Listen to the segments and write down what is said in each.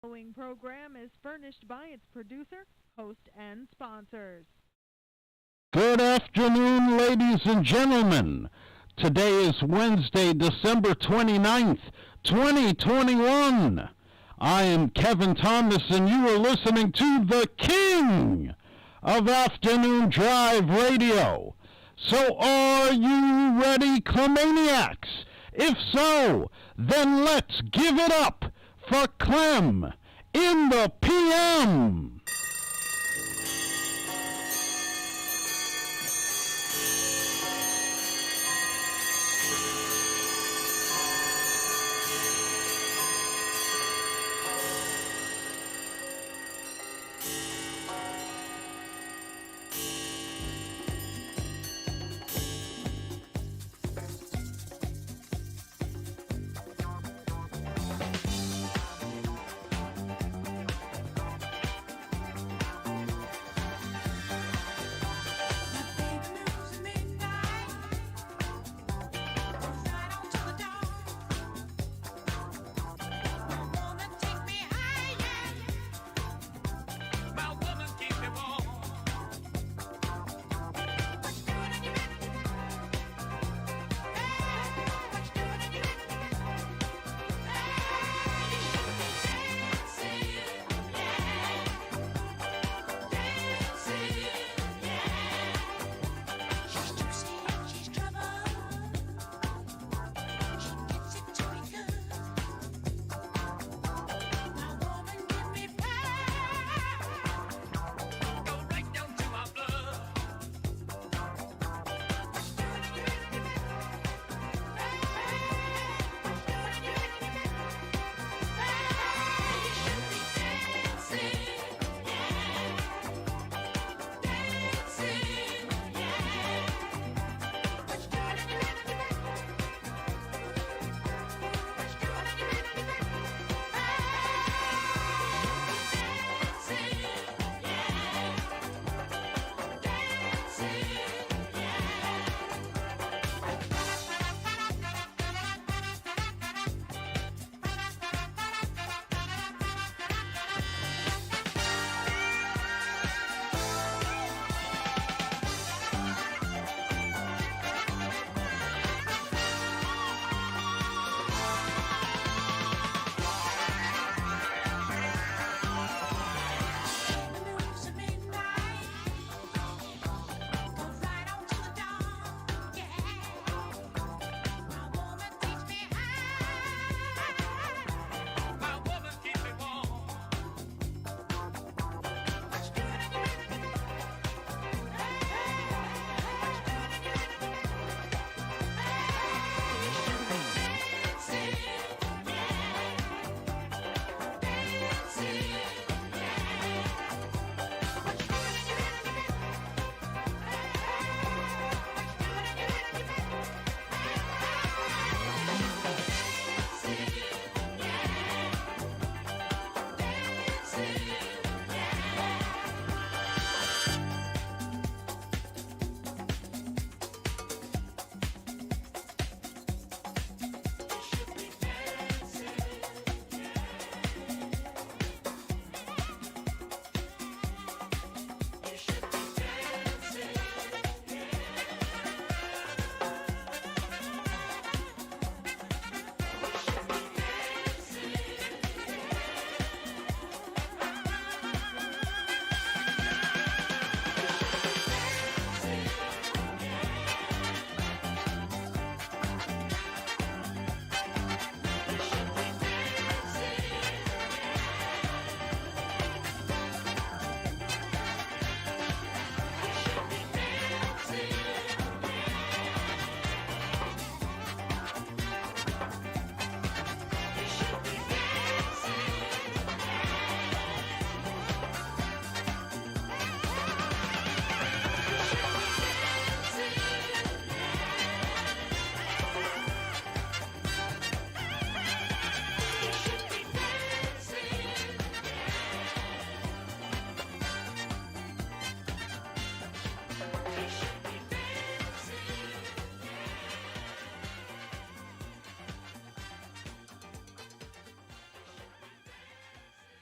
following program is furnished by its producer, host, and sponsors. Good afternoon, ladies and gentlemen. Today is Wednesday, December 29th, 2021. I am Kevin Thomas, and you are listening to the King of Afternoon Drive Radio. So are you ready, Clemaniacs? If so, then let's give it up for Clem in the PM.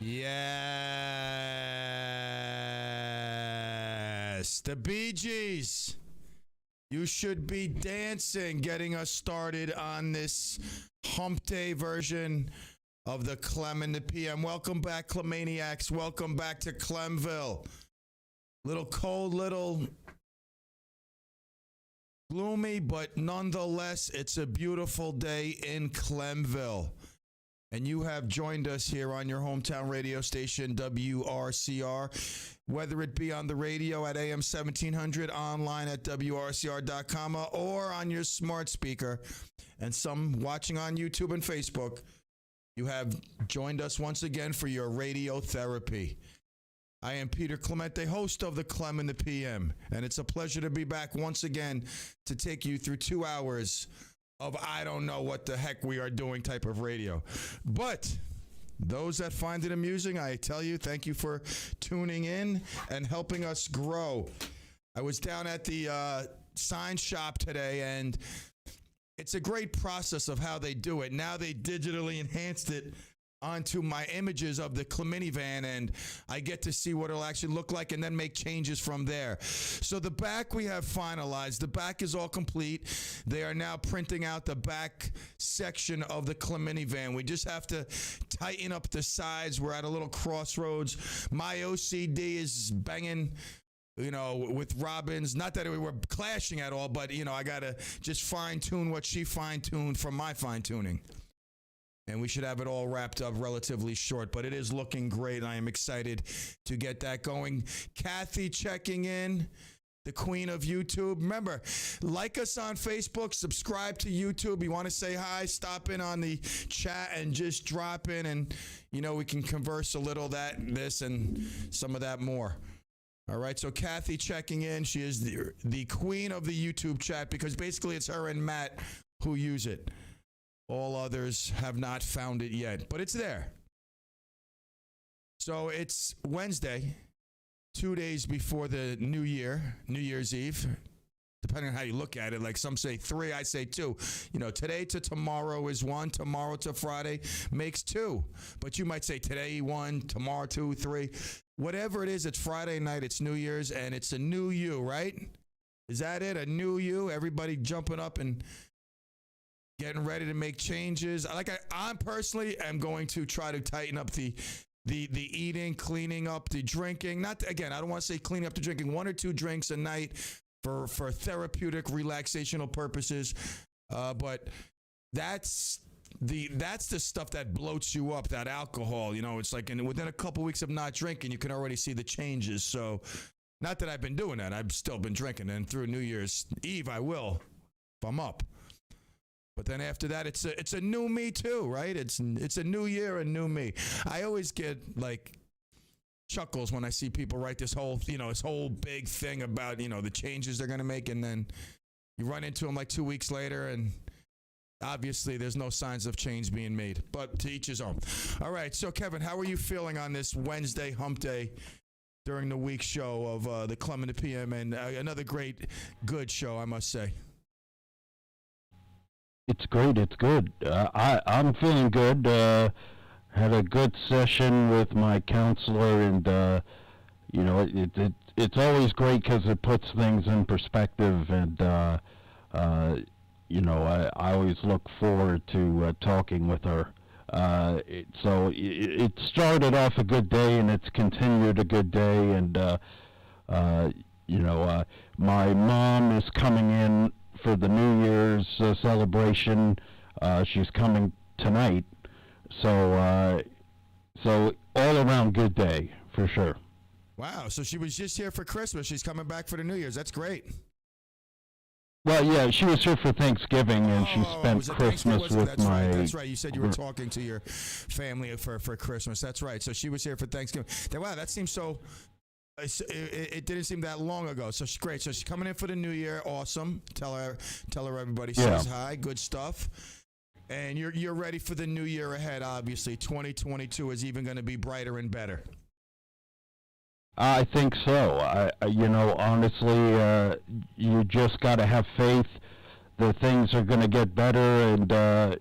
Yes, the Bee Gees. You should be dancing, getting us started on this hump day version of the Clem and the PM. Welcome back, Clemaniacs. Welcome back to Clemville. Little cold, little gloomy, but nonetheless, it's a beautiful day in Clemville. And you have joined us here on your hometown radio station, WRCR, whether it be on the radio at AM 1700, online at WRCR.com, or on your smart speaker, and some watching on YouTube and Facebook. You have joined us once again for your radio therapy. I am Peter Clemente, host of the Clem and the PM, and it's a pleasure to be back once again to take you through 2 hours of I don't know what the heck we are doing type of radio. But those that find it amusing, I tell you, thank you for tuning in and helping us grow. I was down at the sign shop today, and it's a great process of how they do it. Now they digitally enhanced it onto my images of the Clemini van, and I get to see what it'll actually look like and then make changes from there. So the back we have finalized. The back is all complete. They are now printing out the back section of the Clemini van. We just have to tighten up the sides. We're at a little crossroads. My OCD is banging, with Robin's. Not that we were clashing at all, but, I got to just fine-tune what she fine-tuned from my fine-tuning. And we should have it all wrapped up relatively short, but it is looking great. I am excited to get that going. Kathy checking in, the queen of YouTube. Remember, like us on Facebook, subscribe to YouTube. You want to say hi, stop in on the chat and just drop in, and, we can converse a little this, and some of that more. All right, so Kathy checking in. She is the queen of the YouTube chat because basically it's her and Matt who use it. All others have not found it yet, but it's there. So it's Wednesday, 2 days before the New Year's Eve, depending on how you look at it. Like some say 3, I say 2. Today to tomorrow is 1, tomorrow to Friday makes 2. But you might say today 1, tomorrow 2, 3. Whatever it is, it's Friday night, it's New Year's, and it's a new you, right? Is that it? A new you? Everybody jumping up and getting ready to make changes. I personally am going to try to tighten up the eating, cleaning up the drinking. I don't want to say cleaning up the drinking. 1 or 2 drinks a night for therapeutic, relaxational purposes. But that's the stuff that bloats you up, that alcohol. It's like within a couple weeks of not drinking, you can already see the changes. So not that I've been doing that. I've still been drinking. And through New Year's Eve, I will, if I'm up. But then after that, it's a new me too, right? It's a new year, a new me. I always get chuckles when I see people write this whole big thing about the changes they're gonna make, and then you run into them 2 weeks later, and obviously there's no signs of change being made. But to each his own. All right, so Kevin, how are you feeling on this Wednesday hump day during the week show of the Clem and the PM, and another great, good show, I must say. It's great. It's good. I'm feeling good. Had a good session with my counselor, and it's always great because it puts things in perspective. And I always look forward to talking with her. So it started off a good day, and it's continued a good day. And my mom is coming in for the New Year's celebration. She's coming tonight. So all around good day, for sure. Wow, so she was just here for Christmas. She's coming back for the New Year's. That's great. Well, yeah, she was here for Thanksgiving, and she spent Christmas with my... That's right. You said you were talking to your family for Christmas. That's right. So she was here for Thanksgiving. Wow, that seems so... It didn't seem that long ago. So she's great. So she's coming in for the New Year. Awesome. Tell her everybody says hi. Good stuff. And you're ready for the new year ahead. Obviously, 2022 is even going to be brighter and better. I think so. Honestly, you just got to have faith that things are going to get better, and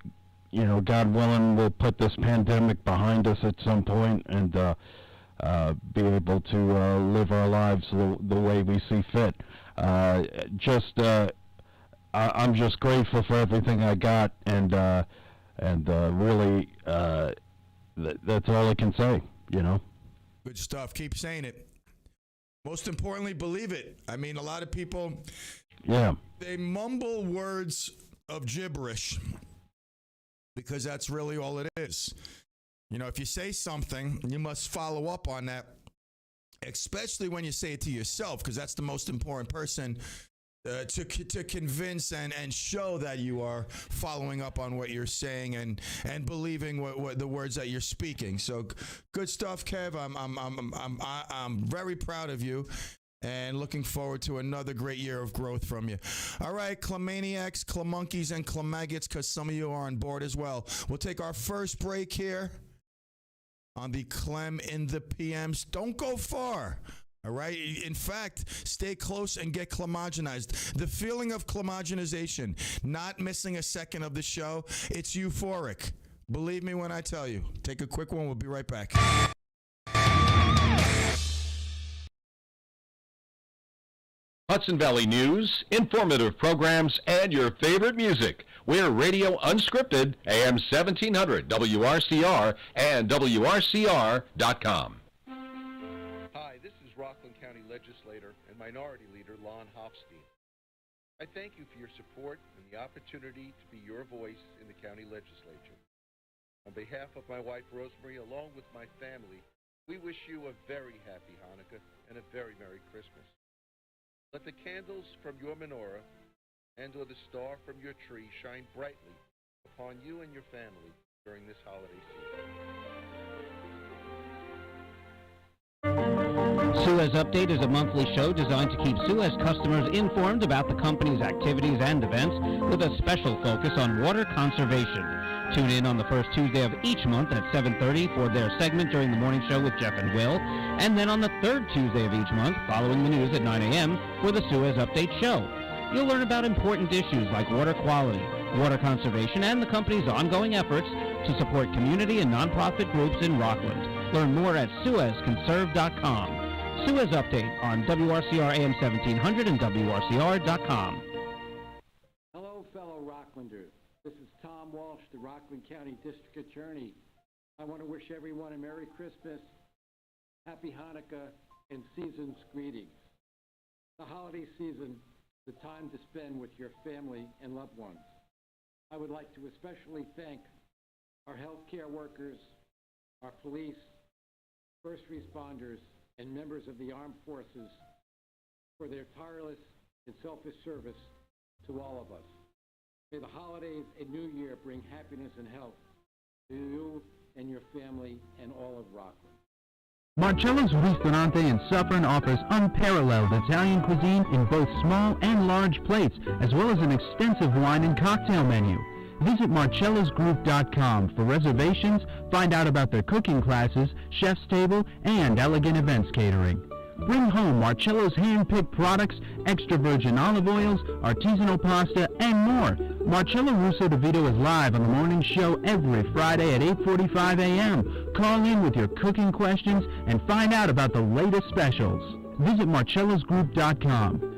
God willing, we'll put this pandemic behind us at some point and be able to live our lives the way we see fit. I'm just grateful for everything I got, and really, that's all I can say. Good stuff. Keep saying it. Most importantly, believe it. I mean, a lot of people, they mumble words of gibberish because that's really all it is. If you say something, you must follow up on that, especially when you say it to yourself, because that's the most important person to convince and show that you are following up on what you're saying and believing what the words that you're speaking. So good stuff, Kev. I'm very proud of you and looking forward to another great year of growth from you. All right, Clemaniacs, Clemonkeys, and Clemaggots, because some of you are on board as well. We'll take our first break here on the Clem in the PMs. Don't go far. All right. In fact, stay close and get Clemogenized. The feeling of Clemogenization, not missing a second of the show, it's euphoric. Believe me when I tell you. Take a quick one. We'll be right back. Hudson Valley News, informative programs, and your favorite music. We're Radio Unscripted, AM 1700, WRCR, and WRCR.com. Hi, this is Rockland County Legislator and Minority Leader Lon Hofstein. I thank you for your support and the opportunity to be your voice in the county legislature. On behalf of my wife Rosemary, along with my family, we wish you a very happy Hanukkah and a very Merry Christmas. Let the candles from your menorah and/or the star from your tree shine brightly upon you and your family during this holiday season. Suez Update is a monthly show designed to keep Suez customers informed about the company's activities and events with a special focus on water conservation. Tune in on the first Tuesday of each month at 7:30 for their segment during the morning show with Jeff and Will, and then on the third Tuesday of each month, following the news at 9 a.m. for the Suez Update show. You'll learn about important issues like water quality, water conservation, and the company's ongoing efforts to support community and nonprofit groups in Rockland. Learn more at SuezConserve.com. Suez Update on WRCR AM 1700 and WRCR.com. Hello, fellow Rocklanders. This is Tom Walsh, the Rockland County District Attorney. I want to wish everyone a Merry Christmas, Happy Hanukkah, and season's greetings. The holiday season, the time to spend with your family and loved ones. I would like to especially thank our healthcare workers, our police, first responders, and members of the armed forces for their tireless and selfless service to all of us. May the holidays and New Year bring happiness and health to you and your family and all of Rockland. Marcello's Ristorante in Suffern offers unparalleled Italian cuisine in both small and large plates, as well as an extensive wine and cocktail menu. Visit marcellosgroup.com for reservations, find out about their cooking classes, chef's table, and elegant events catering. Bring home Marcello's hand-picked products, extra virgin olive oils, artisanal pasta, and more. Marcello Russo DeVito is live on the morning show every Friday at 8:45 a.m. Call in with your cooking questions and find out about the latest specials. Visit marcellosgroup.com.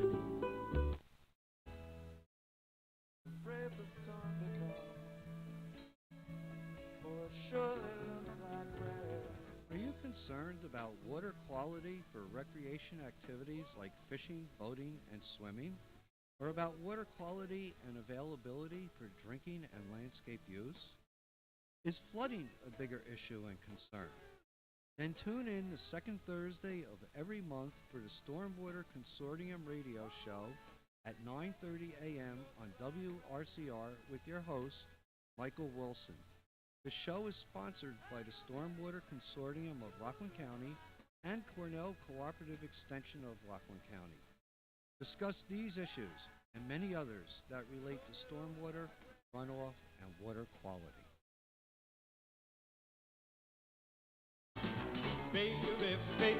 Are you concerned about water quality for recreation activities like fishing, boating, and swimming? Or about water quality and availability for drinking and landscape use? Is flooding a bigger issue and concern? Then tune in the second Thursday of every month for the Stormwater Consortium radio show at 9:30 a.m. on WRCR with your host, Michael Wilson. The show is sponsored by the Stormwater Consortium of Rockland County and Cornell Cooperative Extension of Rockland County. Discuss these issues and many others that relate to stormwater, runoff, and water quality. Baby face,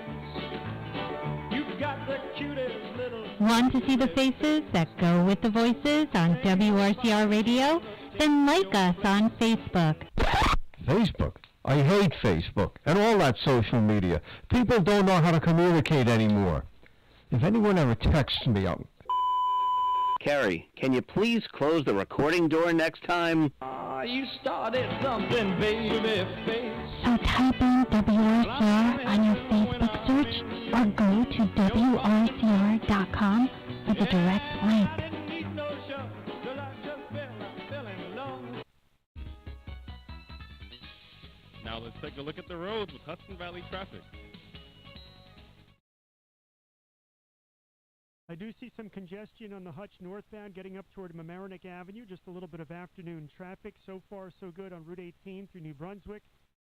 you've got the cutest little... Want to see the faces that go with the voices on WRCR Radio? then like us on Facebook. Facebook? I hate Facebook and all that social media. People don't know how to communicate anymore. If anyone ever texts me, I'll... Carrie, can you please close the recording door next time? You started something, baby face. So type in WRCR on your Facebook search or go to WRCR.com for the direct link. Now let's take a look at the roads with Hudson Valley traffic. I do see some congestion on the Hutch northbound getting up toward Mamaroneck Avenue. Just a little bit of afternoon traffic. So far, so good on Route 18 through New Brunswick.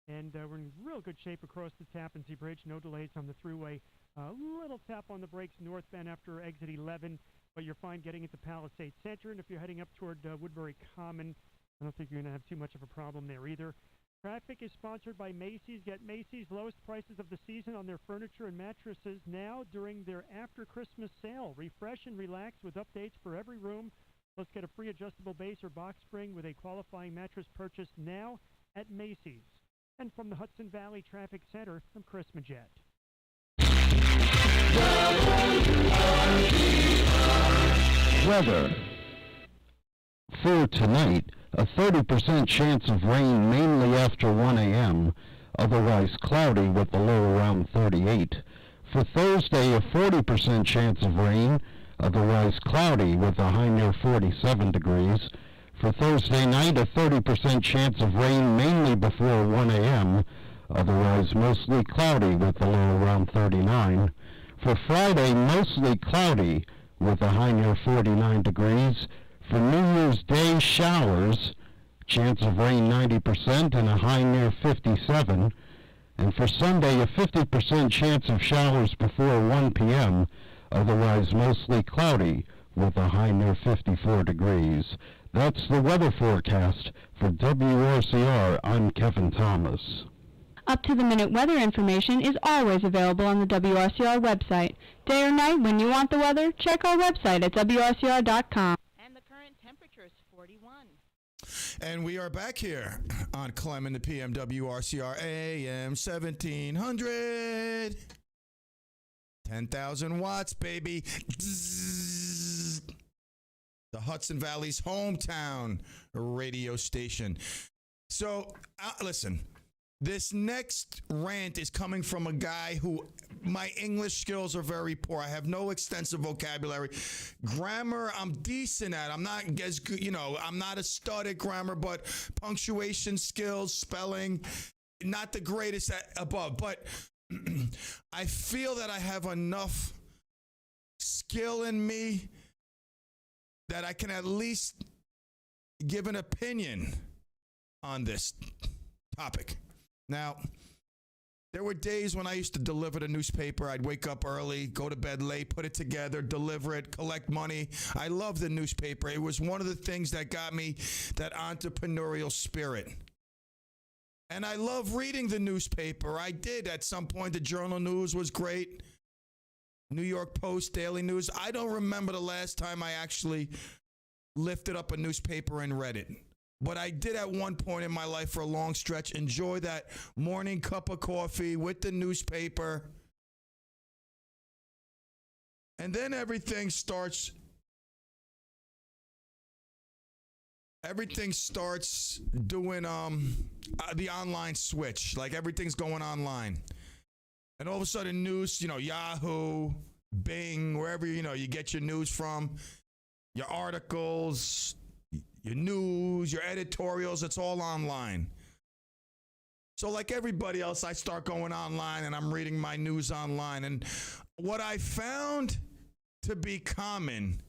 And we're in real good shape across the Tappan Zee Bridge. No delays on the thruway. A little tap on the brakes northbound after exit 11, but you're fine getting into Palisade Center. And if you're heading up toward Woodbury Common, I don't think you're going to have too much of a problem there either. Traffic is sponsored by Macy's. Get Macy's lowest prices of the season on their furniture and mattresses now during their after-Christmas sale. Refresh and relax with updates for every room. Plus, get a free adjustable base or box spring with a qualifying mattress purchased now at Macy's. And from the Hudson Valley Traffic Center, I'm Chris Majette. Weather. For tonight, a 30% chance of rain mainly after 1 a.m., otherwise cloudy with the low around 38. For Thursday, a 40% chance of rain, otherwise cloudy with a high near 47 degrees. For Thursday night, a 30% chance of rain mainly before 1 a.m., otherwise mostly cloudy with the low around 39. For Friday, mostly cloudy with a high near 49 degrees. For New Year's Day, showers, chance of rain 90% and a high near 57. And for Sunday, a 50% chance of showers before 1 p.m., otherwise mostly cloudy with a high near 54 degrees. That's the weather forecast for WRCR. I'm Kevin Thomas. Up-to-the-minute weather information is always available on the WRCR website. Day or night, when you want the weather, check our website at WRCR.com. And the current temperature is 41. And we are back here on CLEM in the PM WRCR AM 1700. 10,000 watts, baby. Zzz. The Hudson Valley's hometown radio station. So, listen, this next rant is coming from a guy who my English skills are very poor. I have no extensive vocabulary. Grammar, I'm decent at. I'm not as good, I'm not a stud at grammar, but punctuation skills, spelling, not the greatest above. But I feel that I have enough skill in me that I can at least give an opinion on this topic. Now, there were days when I used to deliver the newspaper. I'd wake up early, go to bed late, put it together, deliver it, collect money. I loved the newspaper. It was one of the things that got me that entrepreneurial spirit. And I love reading the newspaper. I did at some point. The Journal News was great. New York Post, Daily News. I don't remember the last time I actually lifted up a newspaper and read it. But I did at one point in my life for a long stretch enjoy that morning cup of coffee with the newspaper. And then everything starts doing the online switch. Like everything's going online. And all of a sudden news, Yahoo, Bing, wherever, you get your news from, your articles, your news, your editorials, it's all online. So like everybody else, I start going online and I'm reading my news online. And what I found to be common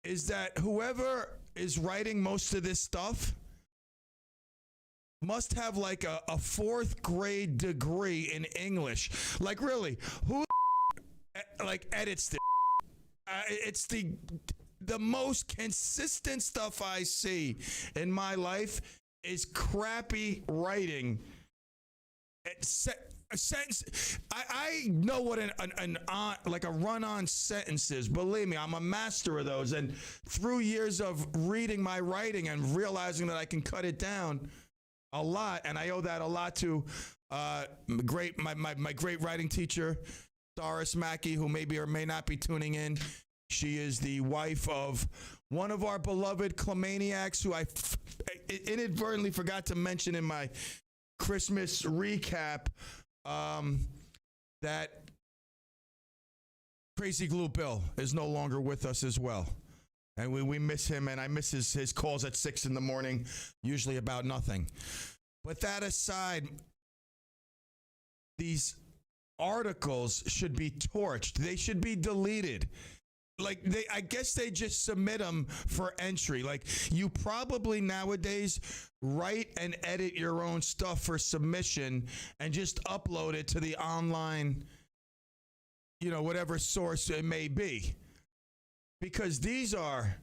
is that whoever is writing most of this stuff must have like a fourth grade degree in English. Like really, who like edits this? It's the most consistent stuff I see in my life is crappy writing. a sentence. I know what like a run-on sentence is. Believe me, I'm a master of those. And through years of reading my writing and realizing that I can cut it down a lot, and I owe that a lot to my great writing teacher, Doris Mackey, who maybe or may not be tuning in. She is the wife of one of our beloved Clemaniacs, who I inadvertently forgot to mention in my Christmas recap, that Crazy Glue Bill is no longer with us as well. And we miss him, and I miss his calls at 6 in the morning, usually about nothing. But that aside, these articles should be torched. They should be deleted. Like, I guess they just submit them for entry. Like, you probably nowadays write and edit your own stuff for submission and just upload it to the online, whatever source it may be. Because these are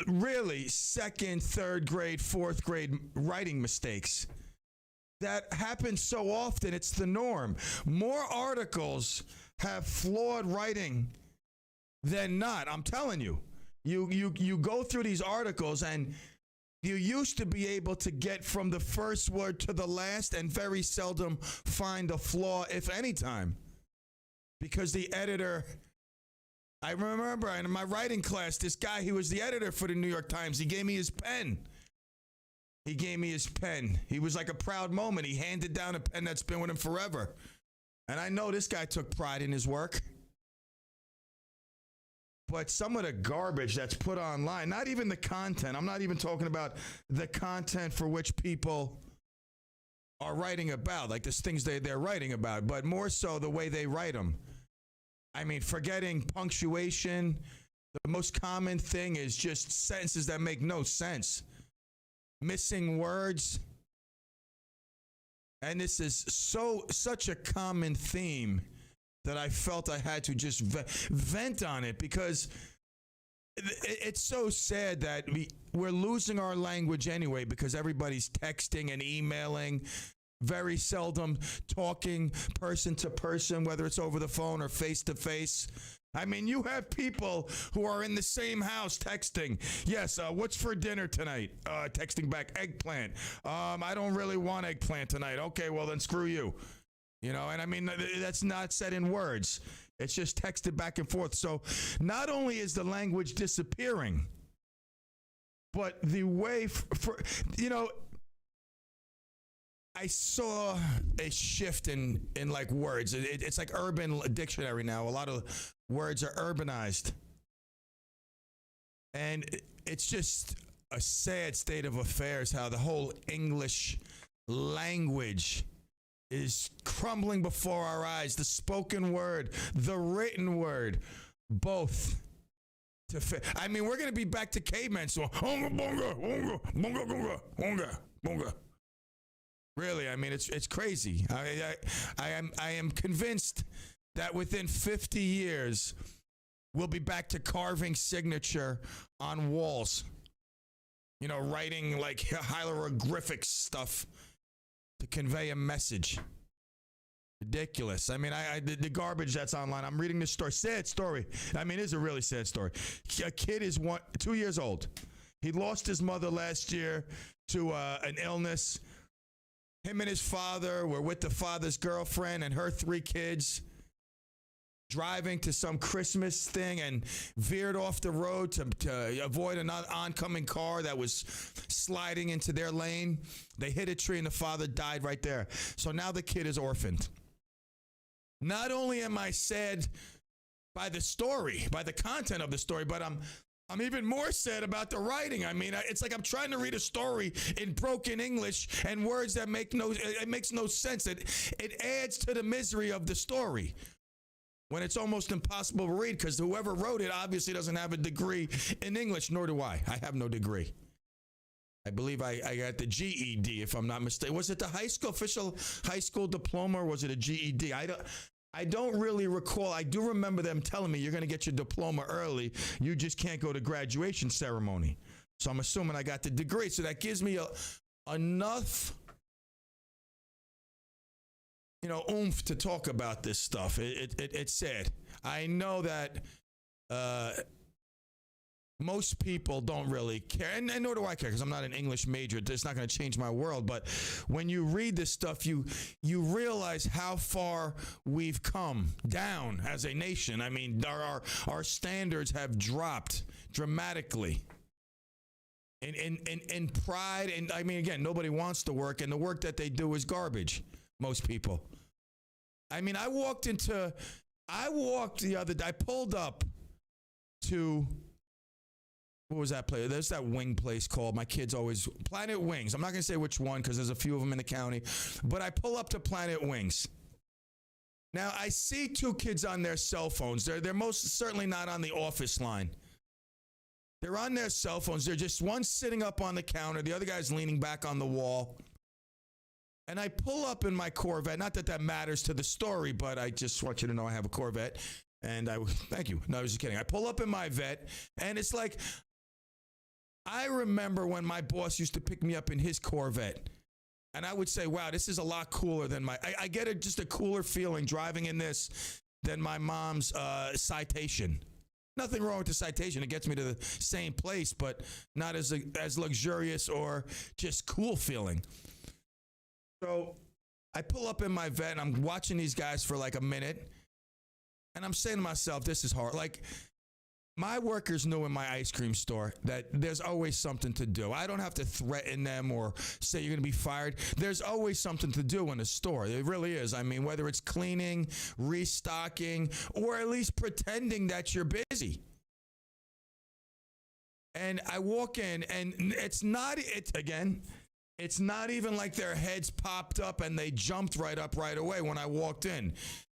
really second, third grade, fourth grade writing mistakes that happen so often. It's the norm. More articles have flawed writing than not. I'm telling you. You go through these articles, and you used to be able to get from the first word to the last and very seldom find a flaw, if any time. Because the editor... I remember in my writing class, this guy, he was the editor for the New York Times. He gave me his pen. He was like a proud moment. He handed down a pen that's been with him forever. And I know this guy took pride in his work. But some of the garbage that's put online, not even the content. I'm not even talking about the content for which people are writing about, like the things they're writing about, but more so the way they write them. I mean, forgetting punctuation. The most common thing is just sentences that make no sense. Missing words. And this is such a common theme that I felt I had to just vent on it, because it's so sad that we're losing our language anyway, because everybody's texting and emailing. Very seldom talking person to person, whether it's over the phone or face to face. I mean, you have people who are in the same house texting. Yes, what's for dinner tonight? Texting back, eggplant. I don't really want eggplant tonight. Okay, well then screw you. And I mean, that's not said in words. It's just texted back and forth. So not only is the language disappearing, but the way I saw a shift in like words. It's like Urban Dictionary now. A lot of words are urbanized. And it's just a sad state of affairs how the whole English language is crumbling before our eyes. The spoken word, the written word, both. I mean, we're going to be back to cavemen. So, really, I mean, it's crazy. I am convinced that within 50 years, we'll be back to carving signature on walls. Writing like hieroglyphic stuff to convey a message. Ridiculous. I mean, the garbage that's online. I'm reading this story. Sad story. I mean, it's a really sad story. A kid is 2 years old. He lost his mother last year to an illness. Him and his father were with the father's girlfriend and her 3 kids, driving to some Christmas thing, and veered off the road to avoid an oncoming car that was sliding into their lane. They hit a tree and the father died right there. So now the kid is orphaned. Not only am I sad by the story, by the content of the story, but I'm even more sad about the writing. I mean, it's like I'm trying to read a story in broken English and words that makes no sense. It adds to the misery of the story when it's almost impossible to read, because whoever wrote it obviously doesn't have a degree in English, nor do I. I have no degree. I believe I got the GED, if I'm not mistaken. Was it the official high school diploma, or was it a GED? I don't really recall. I do remember them telling me you're going to get your diploma early. You just can't go to graduation ceremony. So I'm assuming I got the degree. So that gives me enough oomph to talk about this stuff. It's sad. I know that most people don't really care, and nor do I care because I'm not an English major. It's not going to change my world. But when you read this stuff, you realize how far we've come down as a nation. I mean, our standards have dropped dramatically. In pride, and I mean, again, nobody wants to work, and the work that they do is garbage. Most people. I mean, I walked the other day. I pulled up to, what was that place? There's that wing place called, my kids always, Planet Wings. I'm not going to say which one because there's a few of them in the county, but I pull up to Planet Wings. Now, I see two kids on their cell phones. They're most certainly not on the office line. They're on their cell phones. They're just one sitting up on the counter. The other guy's leaning back on the wall. And I pull up in my Corvette. Not that matters to the story, but I just want you to know I have a Corvette. And thank you. No, I was just kidding. I pull up in my Vet, and it's like, I remember when my boss used to pick me up in his Corvette. And I would say, wow, this is a lot cooler than I get just a cooler feeling driving in this than my mom's Citation. Nothing wrong with the Citation. It gets me to the same place, but not as luxurious or just cool feeling. So I pull up in my Vet, and I'm watching these guys for like a minute, and I'm saying to myself, this is hard. Like, my workers knew in my ice cream store that there's always something to do. I don't have to threaten them or say you're going to be fired. There's always something to do in a store. It really is. I mean, whether it's cleaning, restocking, or at least pretending that you're busy. And I walk in, and it's not even like their heads popped up and they jumped right up right away when I walked in.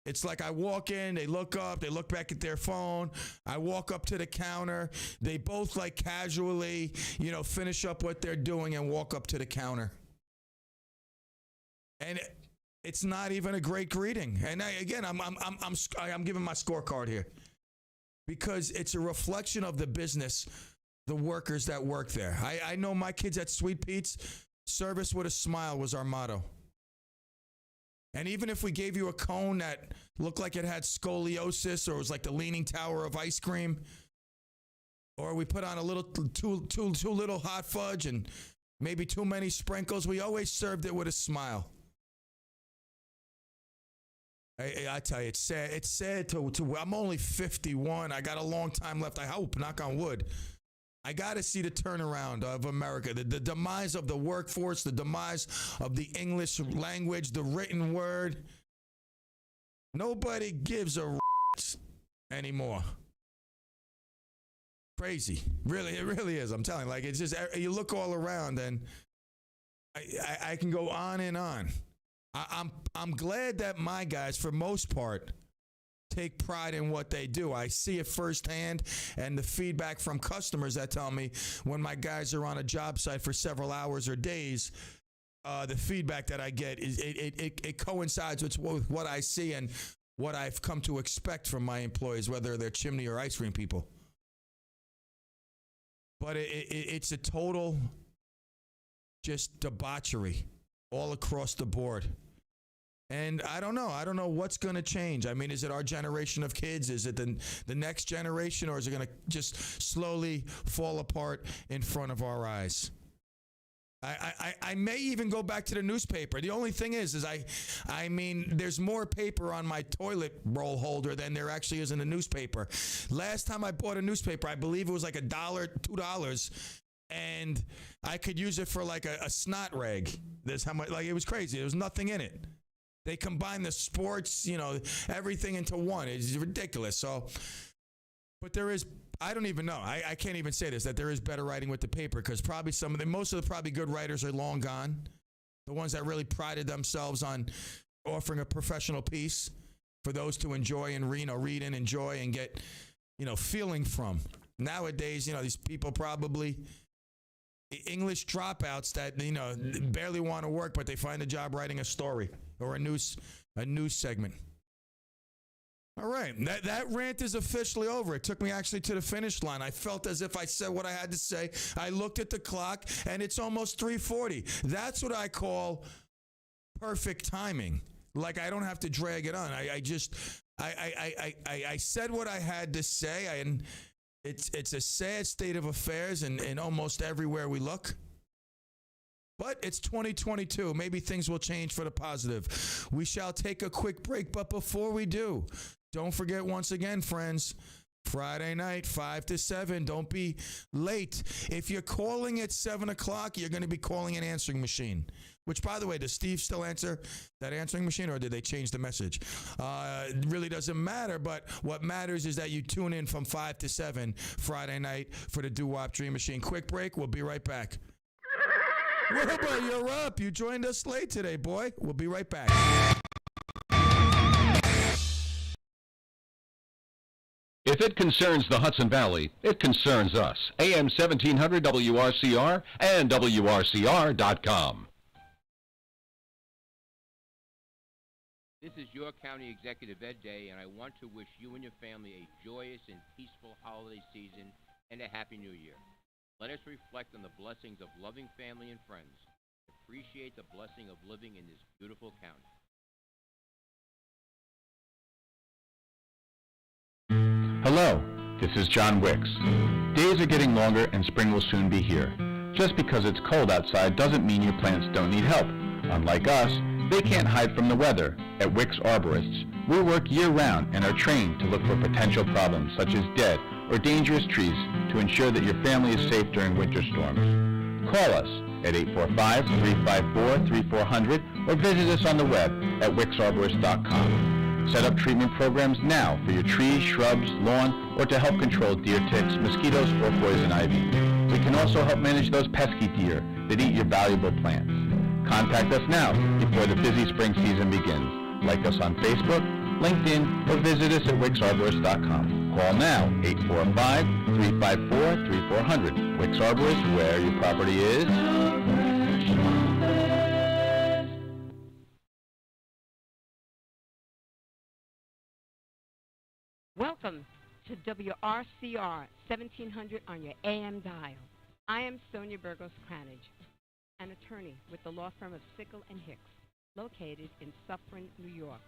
It's like I walk in, they look up, they look back at their phone. I walk up to the counter. They both like casually, finish up what they're doing and walk up to the counter. And it's not even a great greeting. And I'm giving my scorecard here because it's a reflection of the business, the workers that work there. I know my kids at Sweet Pete's, service with a smile was our motto. And even if we gave you a cone that looked like it had scoliosis or was like the Leaning Tower of ice cream, or we put on a little too little hot fudge and maybe too many sprinkles, we always served it with a smile. I tell you, it's sad. It's sad to I'm only 51. I got a long time left. I hope, knock on wood. I got to see the turnaround of America, the demise of the workforce, the demise of the English language, the written word. Nobody gives a anymore. Crazy. Really, it really is. I'm telling you, like, it's just, you look all around and I can go on and on. I'm glad that my guys, for most part, take pride in what they do. I see it firsthand, and the feedback from customers that tell me when my guys are on a job site for several hours or days, the feedback that I get is it coincides with what I see and what I've come to expect from my employees, whether they're chimney or ice cream people. But it's a total just debauchery all across the board. And I don't know what's going to change. I mean, is it our generation of kids? Is it the next generation, or is it going to just slowly fall apart in front of our eyes? I may even go back to the newspaper. The only thing is I mean, there's more paper on my toilet roll holder than there actually is in the newspaper. Last time I bought a newspaper, I believe it was like $1, $2, and I could use it for like a snot rag. There's how much, like, it was crazy. There was nothing in it. They combine the sports, everything into one. It's ridiculous. So, but there is, I don't even know. I can't even say this, that there is better writing with the paper, because probably most of the probably good writers are long gone. The ones that really prided themselves on offering a professional piece for those to enjoy and read and enjoy and get, feeling from. Nowadays, these people probably English dropouts that, barely want to work, but they find a job writing a story or a news segment. All right, that rant is officially over. It took me actually to the finish line. I felt as if I said what I had to say. I looked at the clock, and it's almost 3:40. That's what I call perfect timing. Like I don't have to drag it on. I said what I had to say, and it's a sad state of affairs in almost everywhere we look. But it's 2022. Maybe things will change for the positive. We shall take a quick break, but before we do, don't forget once again, friends, Friday night, 5 to 7. Don't be late. If you're calling at 7 o'clock, you're going to be calling an answering machine. Which, by the way, does Steve still answer that answering machine, or did they change the message? It really doesn't matter, but what matters is that you tune in from 5 to 7 Friday night for the Doo-Wop Dream Machine. Quick break. We'll be right back. Wilbur, you're up. You joined us late today, boy. We'll be right back. If it concerns the Hudson Valley, it concerns us. AM 1700 WRCR and WRCR.com. This is your County Executive Ed Day, and I want to wish you and your family a joyous and peaceful holiday season and a Happy New Year. Let us reflect on the blessings of loving family and friends. Appreciate the blessing of living in this beautiful county. Hello, this is John Wicks. Days are getting longer and spring will soon be here. Just because it's cold outside doesn't mean your plants don't need help. Unlike us, they can't hide from the weather. At Wicks Arborists, we work year-round and are trained to look for potential problems such as dead or dangerous trees to ensure that your family is safe during winter storms. Call us at 845-354-3400 or visit us on the web at wicksarborist.com. Set up treatment programs now for your trees, shrubs, lawn, or to help control deer ticks, mosquitoes, or poison ivy. We can also help manage those pesky deer that eat your valuable plants. Contact us now before the busy spring season begins. Like us on Facebook, LinkedIn, or visit us at wicksarborist.com. Call now, 845-354-3400. Wicks Arborist, where your property is. Welcome to WRCR 1700 on your AM dial. I am Sonia Burgos Cranage, an attorney with the law firm of Sickle and Hicks, located in Suffern, New York.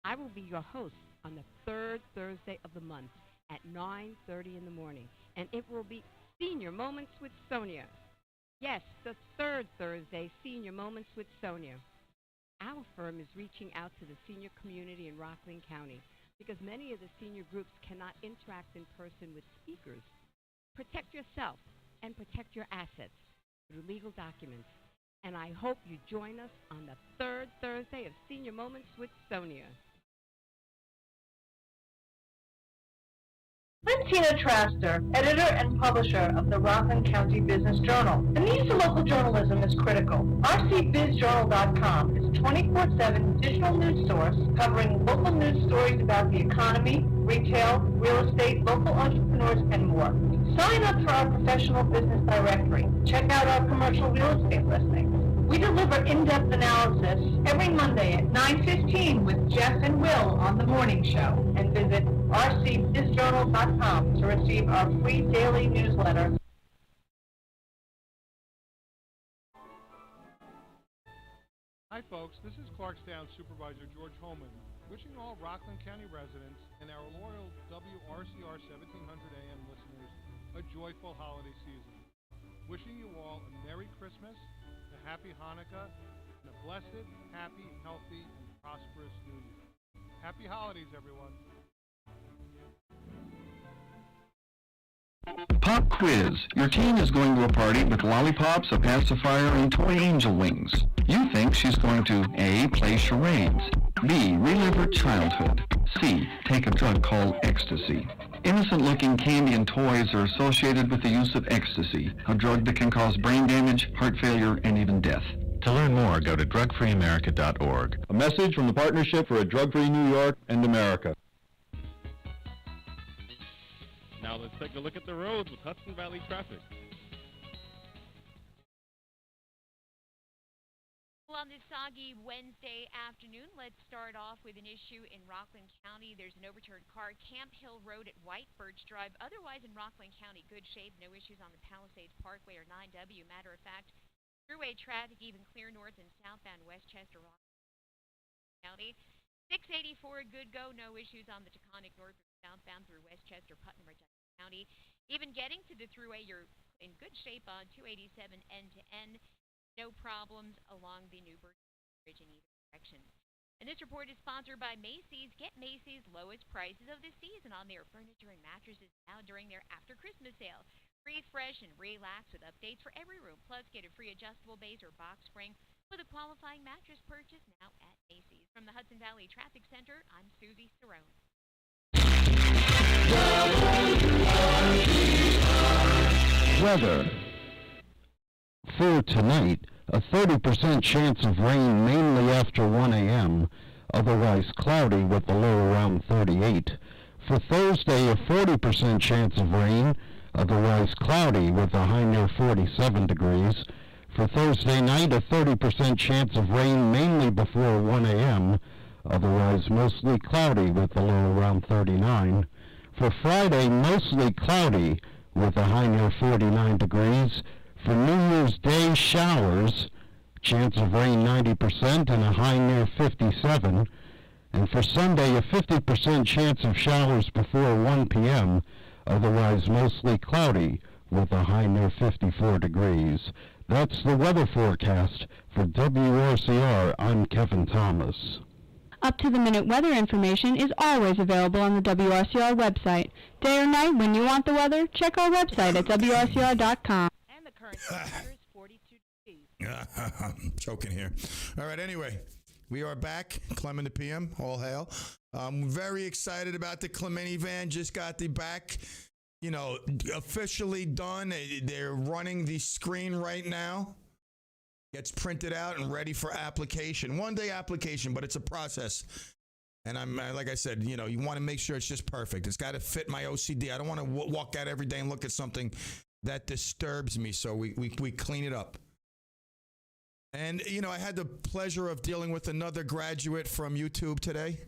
I will be your host on the third Thursday of the month at 9:30 in the morning, and it will be Senior Moments with Sonia. Yes, the third Thursday, Senior Moments with Sonia. Our firm is reaching out to the senior community in Rockland County because many of the senior groups cannot interact in person with speakers. Protect yourself and protect your assets through legal documents. And I hope you join us on the third Thursday of Senior Moments with Sonia. I'm Tina Traster, editor and publisher of the Rockland County Business Journal. The need for local journalism is critical. rcbizjournal.com is a 24/7 digital news source covering local news stories about the economy, retail, real estate, local entrepreneurs, and more. Sign up for our professional business directory. Check out our commercial real estate listings. We deliver in-depth analysis every Monday at 9:15 with Jeff and Will on the morning show. And visit rcbizjournal.com to receive our free daily newsletter. Hi folks, this is Clarkstown Supervisor George Holman, wishing all Rockland County residents and our loyal WRCR 1700 AM listeners a joyful holiday season. Wishing you all a Merry Christmas, a Happy Hanukkah, and a blessed, happy, healthy, and prosperous New Year. Happy holidays, everyone. Pop quiz. Your teen is going to a party with lollipops, a pacifier, and toy angel wings. You think she's going to A, play charades, B, relive her childhood, C, take a drug called ecstasy. Innocent-looking candy and toys are associated with the use of ecstasy, a drug that can cause brain damage, heart failure, and even death. To learn more, go to drugfreeamerica.org. A message from the Partnership for a Drug-Free New York and America. Now let's take a look at the roads with Hudson Valley traffic. Well, on this soggy Wednesday afternoon, let's start off with an issue in Rockland County. There's an overturned car, Camp Hill Road at White Birch Drive. Otherwise, in Rockland County, good shape. No issues on the Palisades Parkway or 9W. Matter of fact, throughway traffic even clear north and southbound Westchester, Rockland County. 684 good go, no issues on the Taconic north or southbound through Westchester, Putnam, or Dutchess County. Even getting to the thruway, you're in good shape on 287 end to end. No problems along the Newburgh Bridge in either direction. And this report is sponsored by Macy's. Get Macy's lowest prices of the season on their furniture and mattresses now during their after Christmas sale. Refresh and relax with updates for every room. Plus, get a free adjustable base or box spring with a qualifying mattress purchase now at Macy's. From the Hudson Valley Traffic Center, I'm Susie Cerrone. Weather. For tonight, a 30% chance of rain mainly after 1 a.m., otherwise cloudy with a low around 38. For Thursday, a 40% chance of rain, otherwise cloudy with a high near 47 degrees. For Thursday night, a 30% chance of rain mainly before 1 a.m., otherwise mostly cloudy with a low around 39. For Friday, mostly cloudy with a high near 49 degrees. For New Year's Day, showers, chance of rain 90% and a high near 57. And for Sunday, a 50% chance of showers before 1 p.m., otherwise mostly cloudy with a high near 54 degrees. That's the weather forecast for WRCR. I'm Kevin Thomas. Up-to-the-minute weather information is always available on the WRCR website. Day or night, when you want the weather, check our website at WRCR.com. And the current temperature is 42 degrees. I'm choking here. All right, anyway, we are back. Clem in the PM, all hail. I'm very excited about the Clementi van. Just got the back, officially done. They're running the screen right now. Gets printed out and ready for application. One-day application, but it's a process. And I'm like I said, you want to make sure it's just perfect. It's got to fit my OCD. I don't want to walk out every day and look at something that disturbs me. So we clean it up. And, I had the pleasure of dealing with another graduate from YouTube today.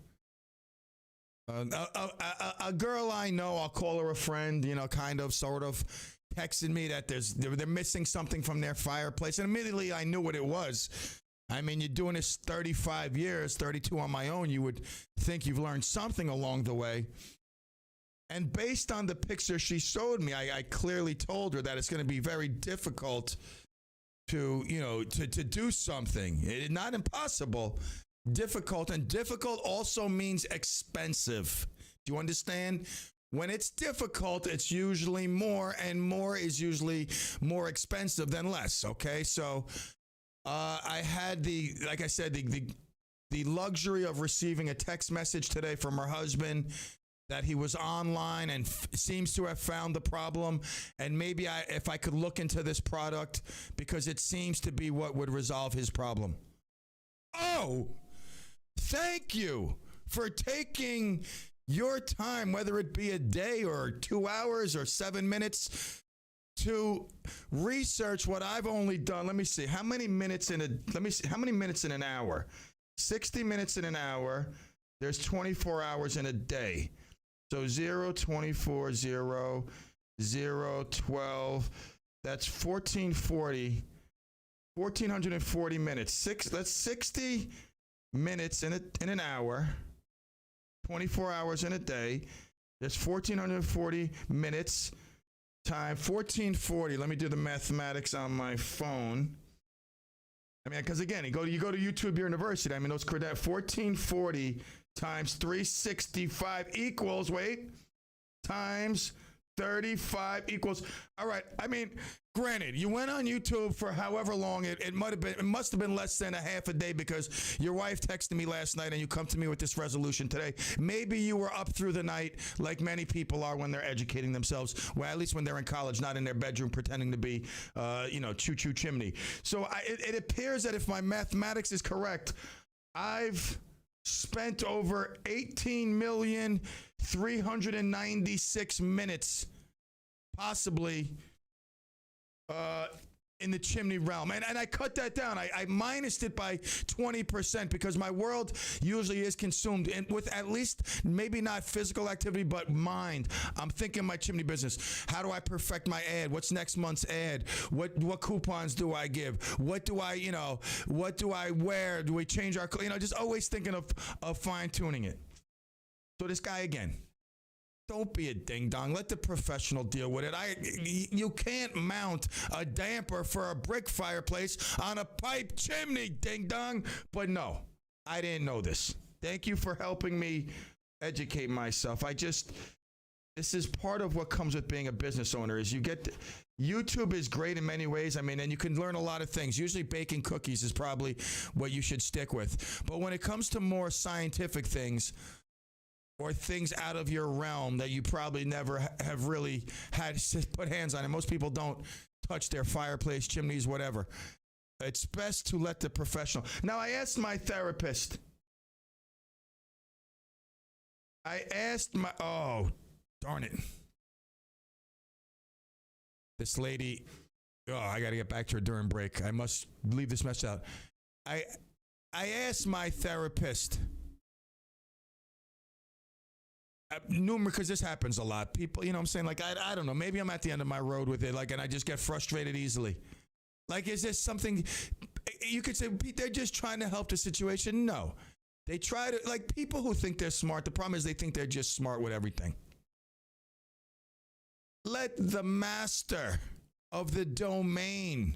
A girl I know, I'll call her a friend, kind of, sort of, texted me that they're missing something from their fireplace. And immediately I knew what it was. I mean, you're doing this 35 years, 32 on my own. You would think you've learned something along the way. And based on the picture she showed me, I clearly told her that it's going to be very difficult to do something. Not impossible, difficult. And difficult also means expensive. Do you understand? When it's difficult, it's usually more, and more is usually more expensive than less, okay? So I had the luxury of receiving a text message today from her husband that he was online and seems to have found the problem. And maybe if I could look into this product, because it seems to be what would resolve his problem. Oh, thank you for taking your time, whether it be a day or 2 hours or 7 minutes, to research what I've only done. Let me see. How many minutes in an hour? 60 minutes in an hour. There's 24 hours in a day. So 0, 24, 0, 0, 12. That's 1440. 1,440 minutes. That's 60 minutes in an hour. 24 hours in a day. There's 1,440 minutes time. 1,440. Let me do the mathematics on my phone. I mean, because again, you go to YouTube University. I mean, those 1,440 times 365 equals, times 35 equals. All right. I mean, granted, you went on YouTube for however long. It must have been less than a half a day, because your wife texted me last night and you come to me with this resolution today. Maybe you were up through the night like many people are when they're educating themselves. Well, at least when they're in college, not in their bedroom pretending to be, choo-choo chimney. So it appears that if my mathematics is correct, I've spent over 18,396 minutes, possibly in the chimney realm. And I cut that down. I minused it by 20% because my world usually is consumed with at least maybe not physical activity, but mind. I'm thinking my chimney business. How do I perfect my ad? What's next month's ad? What coupons do I give? What do I wear? Do we change our, just always thinking of fine tuning it. So this guy again, don't be a ding-dong. Let the professional deal with it. You can't mount a damper for a brick fireplace on a pipe chimney, ding-dong. But no, I didn't know this. Thank you for helping me educate myself. This is part of what comes with being a business owner is YouTube is great in many ways. I mean, and you can learn a lot of things. Usually baking cookies is probably what you should stick with. But when it comes to more scientific things, or things out of your realm that you probably never have really had to put hands on. And most people don't touch their fireplace, chimneys, whatever. It's best to let the professional. Now, I asked my therapist. Oh, darn it. This lady, I got to get back to her during break. I must leave this message out. I asked my therapist, because this happens a lot. People, you know what I'm saying? Like, I don't know. Maybe I'm at the end of my road with it, and I just get frustrated easily. Like, is this something, you could say, they're just trying to help the situation? No. They try to, like, people who think they're smart, the problem is they think they're just smart with everything. Let the master of the domain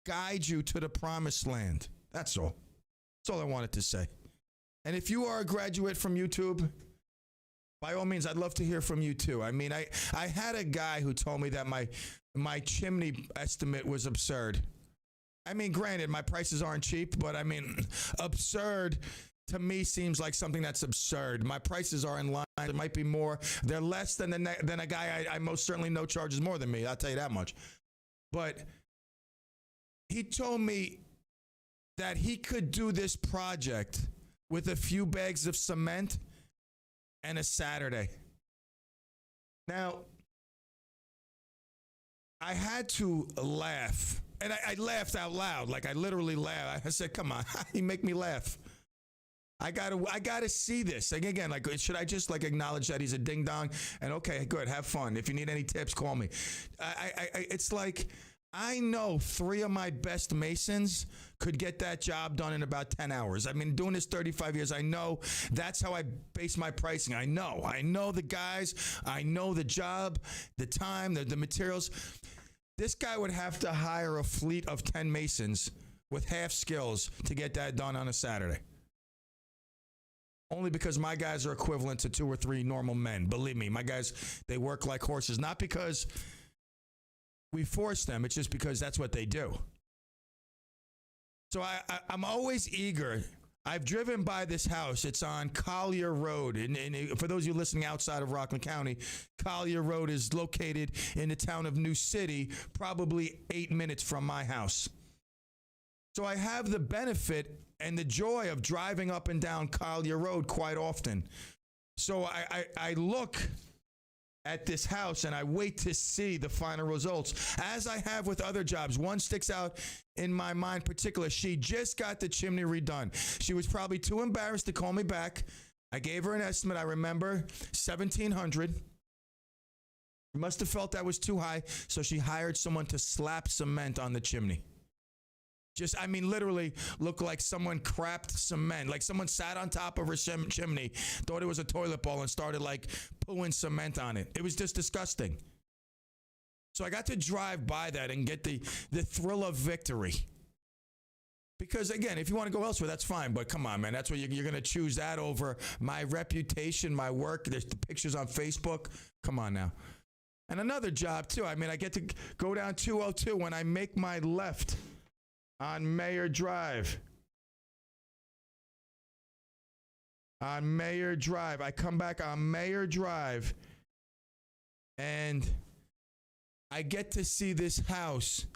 guide you to the promised land. That's all. That's all I wanted to say. And if you are a graduate from YouTube, by all means, I'd love to hear from you too. I mean, I had a guy who told me that my chimney estimate was absurd. I mean, granted, my prices aren't cheap, but I mean, absurd to me seems like something that's absurd. My prices are in line. It might be more. They're less than a guy I most certainly know charges more than me. I'll tell you that much. But he told me that he could do this project with a few bags of cement and a Saturday. Now, I had to laugh, and I laughed out loud. Like, I literally laughed. I said, come on, you make me laugh. I gotta see this. Like, again, like, should I just like acknowledge that he's a ding dong? And okay, good, have fun. If you need any tips, call me. It's like, I know 3 of my best masons could get that job done in about 10 hours. I've been doing this 35 years. I know that's how I base my pricing. I know the guys. I know the job, the time, the materials. This guy would have to hire a fleet of 10 masons with half skills to get that done on a Saturday. Only because my guys are equivalent to 2 or 3 normal men. Believe me, my guys, they work like horses. Not because we force them. It's just because that's what they do. So I'm always eager. I've driven by this house. It's on Collier Road. And for those of you listening outside of Rockland County, Collier Road is located in the town of New City, probably 8 minutes from my house. So I have the benefit and the joy of driving up and down Collier Road quite often. So I look at this house and I wait to see the final results. As I have with other jobs, one sticks out in my mind particular. She just got the chimney redone. She was probably too embarrassed to call me back. I gave her an estimate. I remember $1,700. She must have felt that was too high, so she hired someone to slap cement on the chimney. Just, I mean, literally looked like someone crapped cement. Like someone sat on top of her chimney, thought it was a toilet bowl, and started like pooing cement on it. It was just disgusting. So I got to drive by that and get the thrill of victory. Because again, if you want to go elsewhere, that's fine. But come on, man, that's what you're going to choose that over my reputation, my work. There's the pictures on Facebook. Come on now. And another job too. I mean, I get to go down 202 when I make my left on Mayor Drive. On Mayor Drive. I come back on Mayor Drive and I get to see this house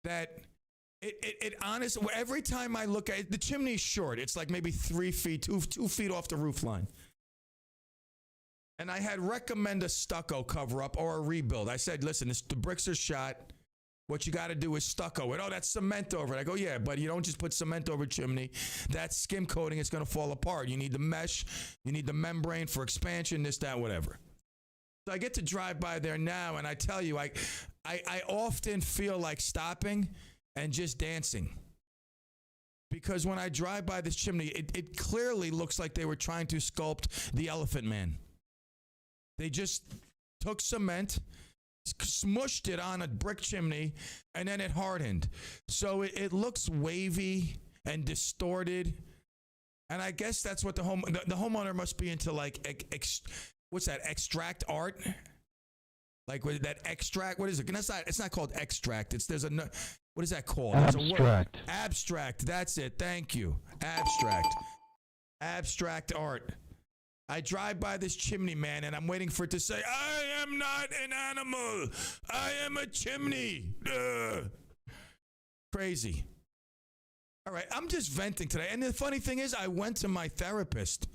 that it honestly, every time I look at it, the chimney's short. It's like maybe 3 feet, 2 feet off the roof line. And I had recommend a stucco cover up or a rebuild. I said, listen, the bricks are shot. What you got to do is stucco it. Oh, that's cement over it. I go, yeah, but you don't just put cement over a chimney. That's skim coating. It's going to fall apart. You need the mesh. You need the membrane for expansion, this, that, whatever. So I get to drive by there now, and I tell you, I often feel like stopping and just dancing. Because when I drive by this chimney, it clearly looks like they were trying to sculpt the Elephant Man. They just took cement, smushed it on a brick chimney, and then it hardened. So it looks wavy and distorted. And I guess that's what the homeowner must be into, like, what's that, extract art? Like that extract, what is it? It's not called extract. What is that called? Abstract. Abstract, that's it. Thank you. Abstract. Abstract art. I drive by this chimney, man, and I'm waiting for it to say, I am not an animal. I am a chimney. Ugh. Crazy. All right, I'm just venting today. And the funny thing is, I went to my therapist.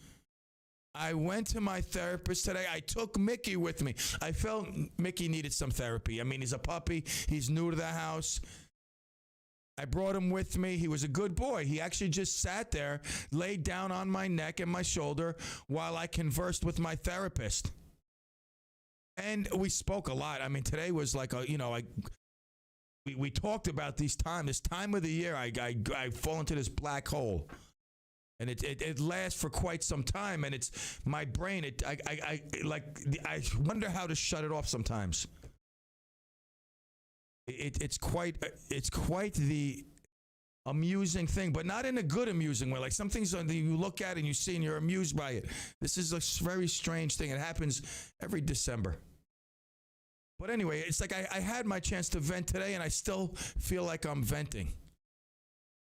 Today. I took Mickey with me. I felt Mickey needed some therapy. I mean, he's a puppy. He's new to the house. I brought him with me. He was a good boy. He actually just sat there, laid down on my neck and my shoulder while I conversed with my therapist. And we spoke a lot. I mean, today was like we talked about this time of the year. I fall into this black hole. And it lasts for quite some time, and it's my brain. I wonder how to shut it off sometimes. It's quite the amusing thing, but not in a good amusing way. Like some things that you look at and you see and you're amused by it. This is a very strange thing. It happens every December. But anyway, it's like I had my chance to vent today, and I still feel like I'm venting.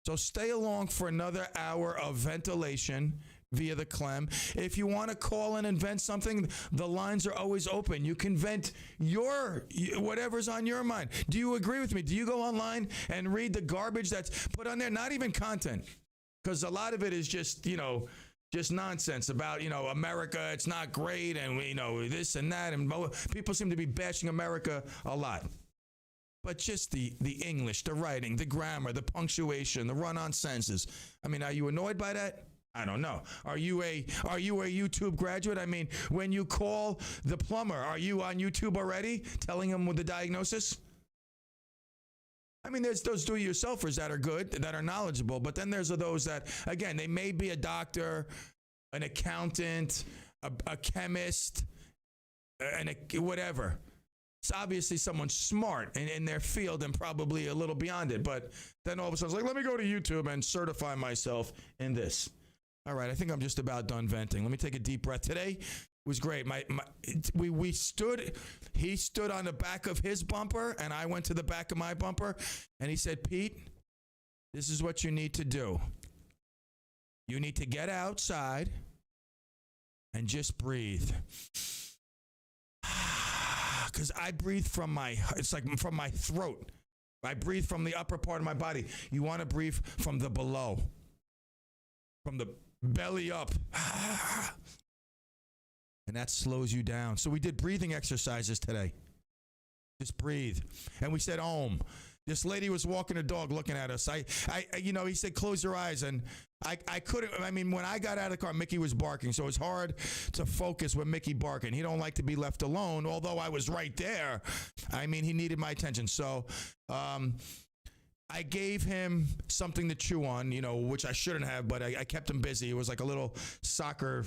So stay along for another hour of ventilation via the CLEM. If you want to call in and vent something, the lines are always open. You can vent whatever's on your mind. Do you agree with me? Do you go online and read the garbage that's put on there? Not even content, because a lot of it is just nonsense about, America, it's not great, and, this and that. And people seem to be bashing America a lot. But just the English, the writing, the grammar, the punctuation, the run-on sentences. I mean, are you annoyed by that? I don't know. Are you a YouTube graduate? I mean, when you call the plumber, are you on YouTube already telling him with the diagnosis? I mean, there's those do-it-yourselfers that are good, that are knowledgeable, but then there's those that, again, they may be a doctor, an accountant, a chemist, and whatever. It's obviously someone smart in their field and probably a little beyond it. But then all of a sudden, it's like, let me go to YouTube and certify myself in this. All right, I think I'm just about done venting. Let me take a deep breath. Today was great. He stood on the back of his bumper, and I went to the back of my bumper, and he said, Pete, this is what you need to do. You need to get outside and just breathe. Because I breathe from my throat. I breathe from the upper part of my body. You want to breathe from the below. From the belly up. And that slows you down. So we did breathing exercises today. Just breathe. And we said, Om. This lady was walking a dog looking at us. He said, close your eyes. And I couldn't, when I got out of the car, Mickey was barking. So it's hard to focus with Mickey barking. He don't like to be left alone, although I was right there. He needed my attention. So I gave him something to chew on, which I shouldn't have, but I kept him busy. It was like a little soccer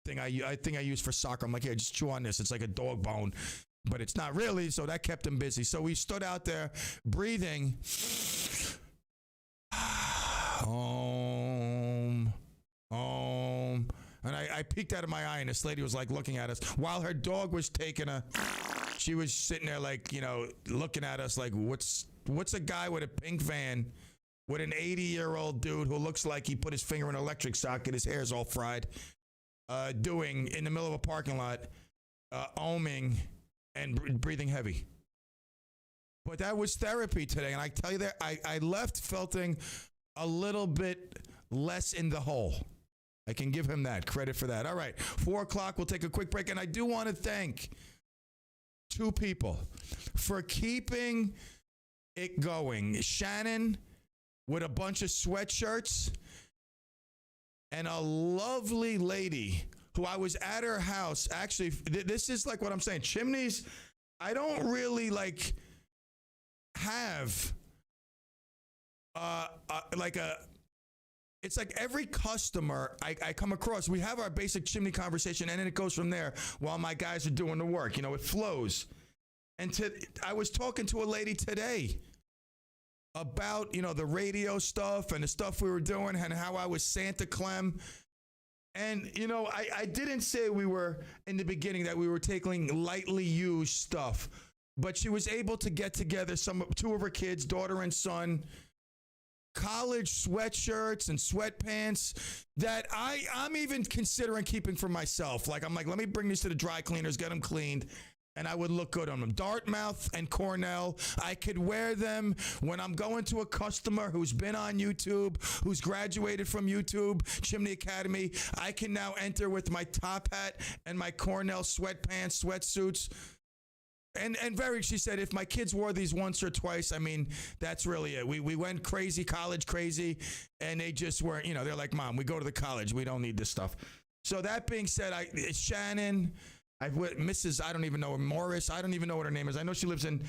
thing I think I used for soccer. I'm like, yeah, just chew on this. It's like a dog bone. But it's not really, so that kept him busy. So we stood out there breathing. Om. And I peeked out of my eye, and this lady was like looking at us while her dog was she was sitting there like, looking at us like, what's a guy with a pink van with an 80-year-old dude who looks like he put his finger in an electric socket, his hair's all fried, doing in the middle of a parking lot, oming and breathing heavy. But that was therapy today. And I tell you that I left feeling a little bit less in the hole. I can give him that credit for that. All right, 4 o'clock, we'll take a quick break. And I do want to thank two people for keeping it going. Shannon with a bunch of sweatshirts and a lovely lady who I was at her house. Actually, this is like what I'm saying. Chimneys, I don't really like have it's like every customer I come across, we have our basic chimney conversation, and then it goes from there while my guys are doing the work. It flows. And I was talking to a lady today about, the radio stuff and the stuff we were doing and how I was Santa Clem. And, I didn't say we were, in the beginning, that we were taking lightly used stuff. But she was able to get together two of her kids, daughter and son, college sweatshirts and sweatpants that I'm even considering keeping for myself. I'm like, let me bring these to the dry cleaners, get them cleaned, and I would look good on them. Dartmouth and Cornell, I could wear them when I'm going to a customer who's been on YouTube, who's graduated from YouTube, Chimney Academy. I can now enter with my top hat and my Cornell sweatpants, sweatsuits. And she said, if my kids wore these once or twice, that's really it. We went crazy, college crazy, and they just weren't, they're like, Mom, we go to the college. We don't need this stuff. So that being said, it's Shannon, Mrs. I don't even know, Morris. I don't even know what her name is. I know she lives in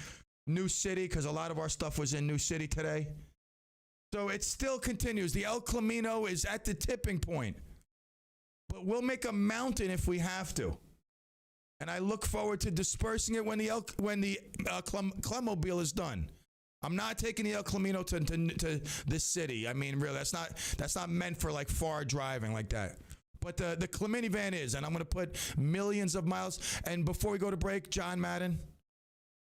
New City because a lot of our stuff was in New City today. So it still continues. The El Camino is at the tipping point. But we'll make a mountain if we have to. And I look forward to dispersing it when the Clemmobile is done. I'm not taking the El Camino to this city. Really, that's not meant for far driving like that. But the Clemini van is, and I'm going to put millions of miles. And before we go to break, John Madden.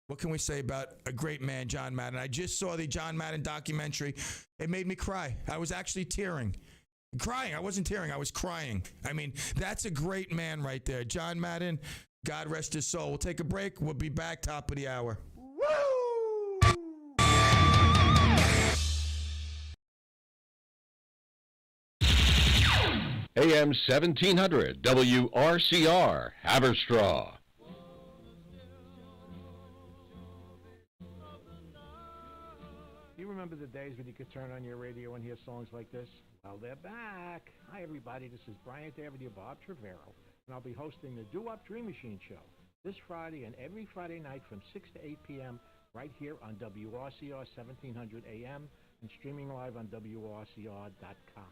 What can we say about a great man, John Madden? I just saw the John Madden documentary. It made me cry. I was actually tearing. Crying. I wasn't tearing. I was crying. That's a great man right there. John Madden, God rest his soul. We'll take a break. We'll be back top of the hour. AM 1700 WRCR, Haverstraw. You remember the days when you could turn on your radio and hear songs like this? Well, they're back. Hi, everybody. This is Bryant Avenue Bob Trevero, and I'll be hosting the Do-Up Dream Machine Show this Friday and every Friday night from 6 to 8 p.m. right here on WRCR 1700 AM and streaming live on WRCR.com.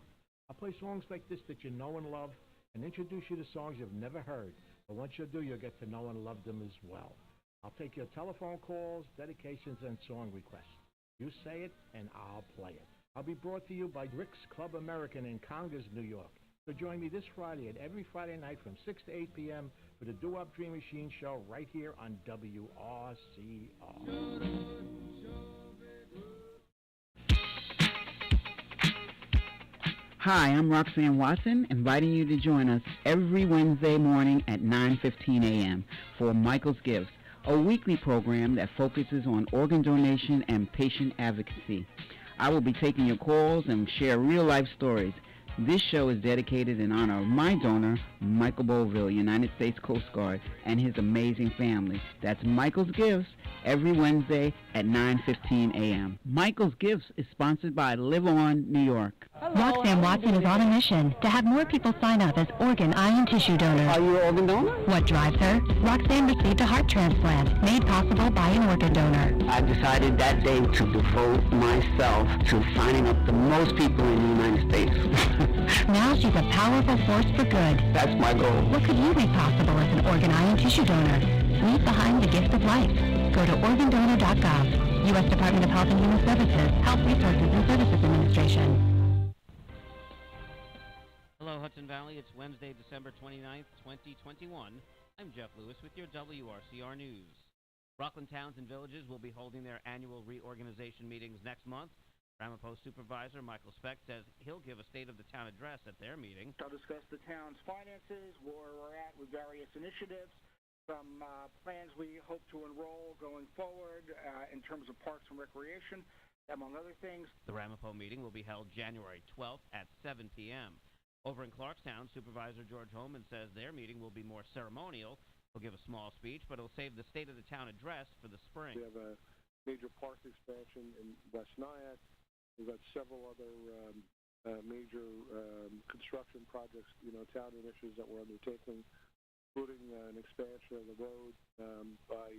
I'll play songs like this that you know and love and introduce you to songs you've never heard. But once you do, you'll get to know and love them as well. I'll take your telephone calls, dedications, and song requests. You say it, and I'll play it. I'll be brought to you by Rick's Club American in Congers, New York. So join me this Friday and every Friday night from 6 to 8 p.m. for the Do-Up Dream Machine Show right here on WRCR. Hi, I'm Roxanne Watson, inviting you to join us every Wednesday morning at 9:15 a.m. for Michael's Gifts, a weekly program that focuses on organ donation and patient advocacy. I will be taking your calls and share real-life stories. This show is dedicated in honor of my donor, Michael Boville, United States Coast Guard, and his amazing family. That's Michael's Gifts, every Wednesday at 9:15 a.m. Michael's Gifts is sponsored by Live On New York. Roxanne Watson is on a mission to have more people sign up as organ, eye, and tissue donors. Are you an organ donor? What drives her? Roxanne received a heart transplant made possible by an organ donor. I decided that day to devote myself to signing up the most people in the United States. Now she's a powerful force for good. That's my goal. What could you make possible as an organ, eye, and tissue donor? Leave behind the gift of life. Go to organdonor.gov. U.S. Department of Health and Human Services, Health Resources and Services Administration. Hello, Hudson Valley. It's Wednesday, December 29th, 2021. I'm Jeff Lewis with your WRCR News. Rockland towns and villages will be holding their annual reorganization meetings next month. Ramapo Supervisor Michael Speck says he'll give a State of the Town address at their meeting. I'll discuss the town's finances, where we're at with various initiatives, some plans we hope to enroll going forward in terms of parks and recreation, among other things. The Ramapo meeting will be held January 12th at 7 p.m. Over in Clarkstown, Supervisor George Holman says their meeting will be more ceremonial. He'll give a small speech, but he'll save the State of the Town address for the spring. We have a major park expansion in West Nyack. We've got several other major construction projects, town initiatives that we're undertaking, including an expansion of the road by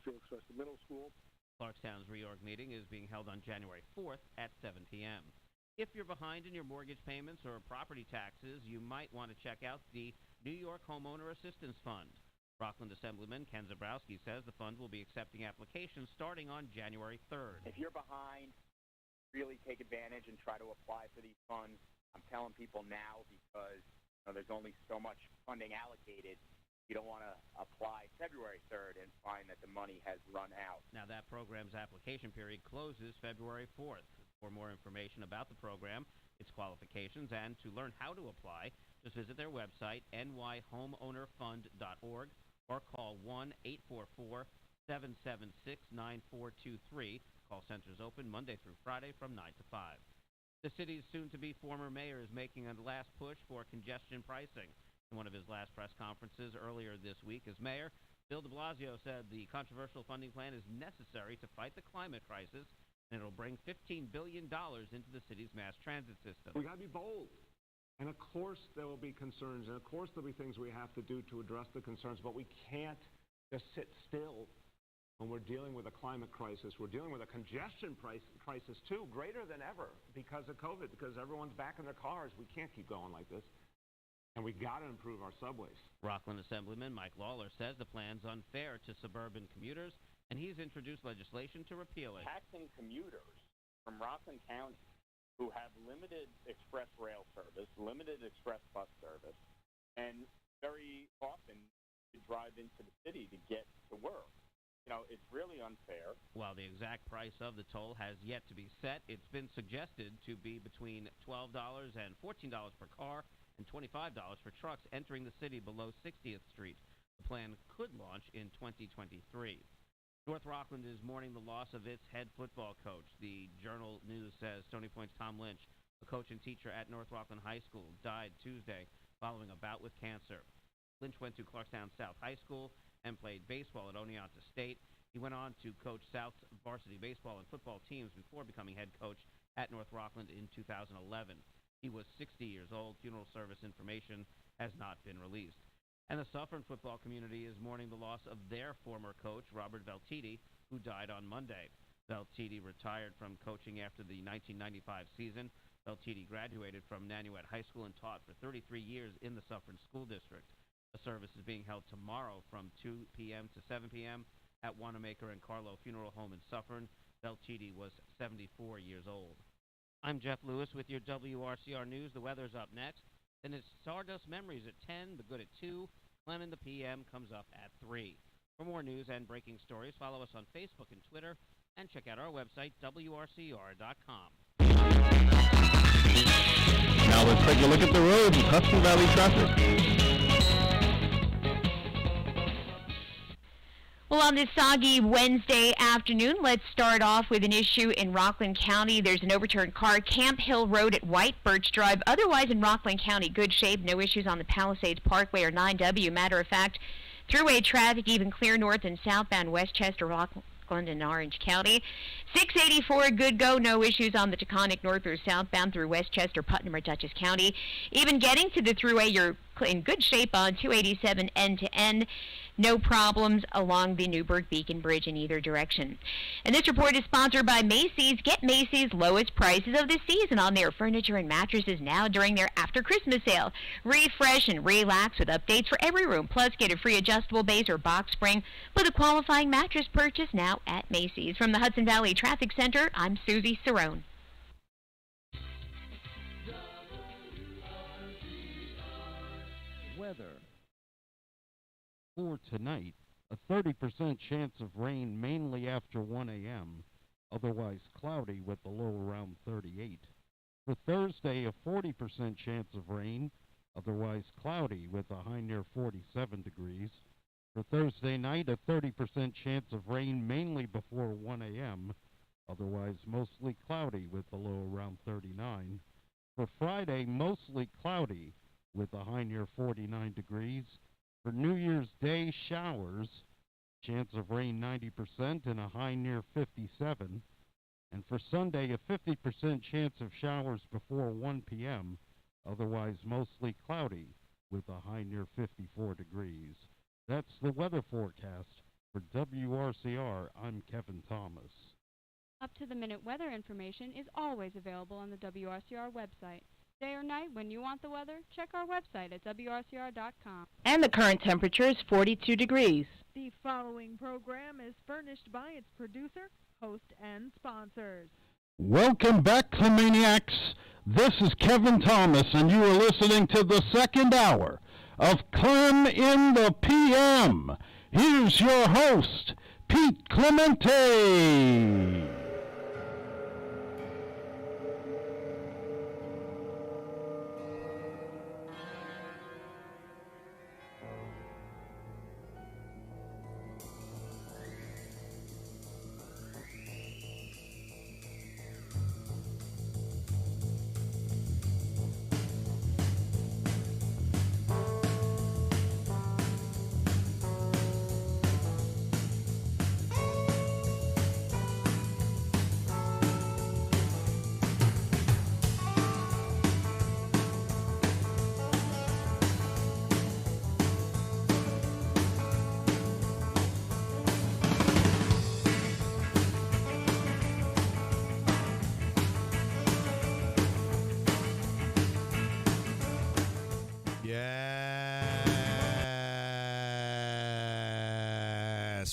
Felix Weston Middle School. Clarkstown's reorg meeting is being held on January 4th at 7 p.m. If you're behind in your mortgage payments or property taxes, you might want to check out the New York Homeowner Assistance Fund. Rockland Assemblyman Ken Zabrowski says the fund will be accepting applications starting on January 3rd. If you're behind, really take advantage and try to apply for these funds. I'm telling people now because there's only so much funding allocated. You don't want to apply February 3rd and find that the money has run out. Now, that program's application period closes February 4th. For more information about the program, its qualifications, and to learn how to apply, just visit their website, nyhomeownerfund.org, or call 1-844-776-9423. Call centers open Monday through Friday from 9 to 5. The city's soon-to-be former mayor is making a last push for congestion pricing. In one of his last press conferences earlier this week as mayor, Bill de Blasio said the controversial funding plan is necessary to fight the climate crisis, and it'll bring $15 billion into the city's mass transit system. We got to be bold. And of course there will be concerns, and of course there'll be things we have to do to address the concerns, but we can't just sit still when we're dealing with a climate crisis. We're dealing with a congestion crisis, too, greater than ever because of COVID, because everyone's back in their cars. We can't keep going like this. And we got to improve our subways. Rockland Assemblyman Mike Lawler says the plan's unfair to suburban commuters, and he's introduced legislation to repeal it. Taxing commuters from Rockland County who have limited express rail service, limited express bus service, and very often to drive into the city to get to work. It's really unfair. While the exact price of the toll has yet to be set, it's been suggested to be between $12 and $14 per car and $25 for trucks entering the city below 60th Street. The plan could launch in 2023. North Rockland is mourning the loss of its head football coach. The Journal News says Stony Point's Tom Lynch, a coach and teacher at North Rockland High School, died Tuesday following a bout with cancer. Lynch went to Clarkstown South High School and played baseball at Oneonta State. He went on to coach South's varsity baseball and football teams before becoming head coach at North Rockland in 2011. He was 60 years old. Funeral service information has not been released. And the Suffern football community is mourning the loss of their former coach, Robert Veltiti, who died on Monday. Veltiti retired from coaching after the 1995 season. Veltiti graduated from Nanuet High School and taught for 33 years in the Suffern School District. A service is being held tomorrow from 2 p.m. to 7 p.m. at Wanamaker and Carlo Funeral Home in Suffern. Veltiti was 74 years old. I'm Jeff Lewis with your WRCR News. The weather's up next. Then it's Stardust Memories at 10, The Good at 2. Clem in the PM comes up at 3. For more news and breaking stories, follow us on Facebook and Twitter, and check out our website, WRCR.com. Now let's take a look at the roads with Hudson Valley traffic. Well, on this soggy Wednesday afternoon, let's start off with an issue in Rockland County. There's an overturned car, Camp Hill Road at White Birch Drive. Otherwise in Rockland County, good shape. No issues on the Palisades Parkway or 9W. Matter of fact, throughway traffic even clear north and southbound Westchester, Rockland, and Orange County. 684, good go. No issues on the Taconic north or southbound through Westchester, Putnam, or Dutchess County. Even getting to the throughway, you're in good shape on 287 end to end. No problems along the Newburgh-Beacon Bridge in either direction. And this report is sponsored by Macy's. Get Macy's lowest prices of the season on their furniture and mattresses now during their after-Christmas sale. Refresh and relax with updates for every room. Plus, get a free adjustable base or box spring with a qualifying mattress purchase now at Macy's. From the Hudson Valley Traffic Center, I'm Susie Cerrone. Weather. For tonight, a 30% chance of rain mainly after 1 a.m., otherwise cloudy with a low around 38. For Thursday, a 40% chance of rain, otherwise cloudy with a high near 47 degrees. For Thursday night, a 30% chance of rain mainly before 1 a.m., otherwise mostly cloudy with a low around 39. For Friday, mostly cloudy with a high near 49 degrees. For New Year's Day, showers Chance of rain 90% and a high near 57. And for Sunday, a 50% chance of showers before 1 p.m., otherwise mostly cloudy with a high near 54 degrees. That's the weather forecast. For WRCR, I'm Kevin Thomas. Up-to-the-minute weather information is always available on the WRCR website. Day or night, when you want the weather, check our website at WRCR.com. And the current temperature is 42 degrees. The following program is furnished by its producer, host, and sponsors. Welcome back, Clemaniacs. This is Kevin Thomas, and you are listening to the second hour of Clem in the PM. Here's your host, Pete Clemente.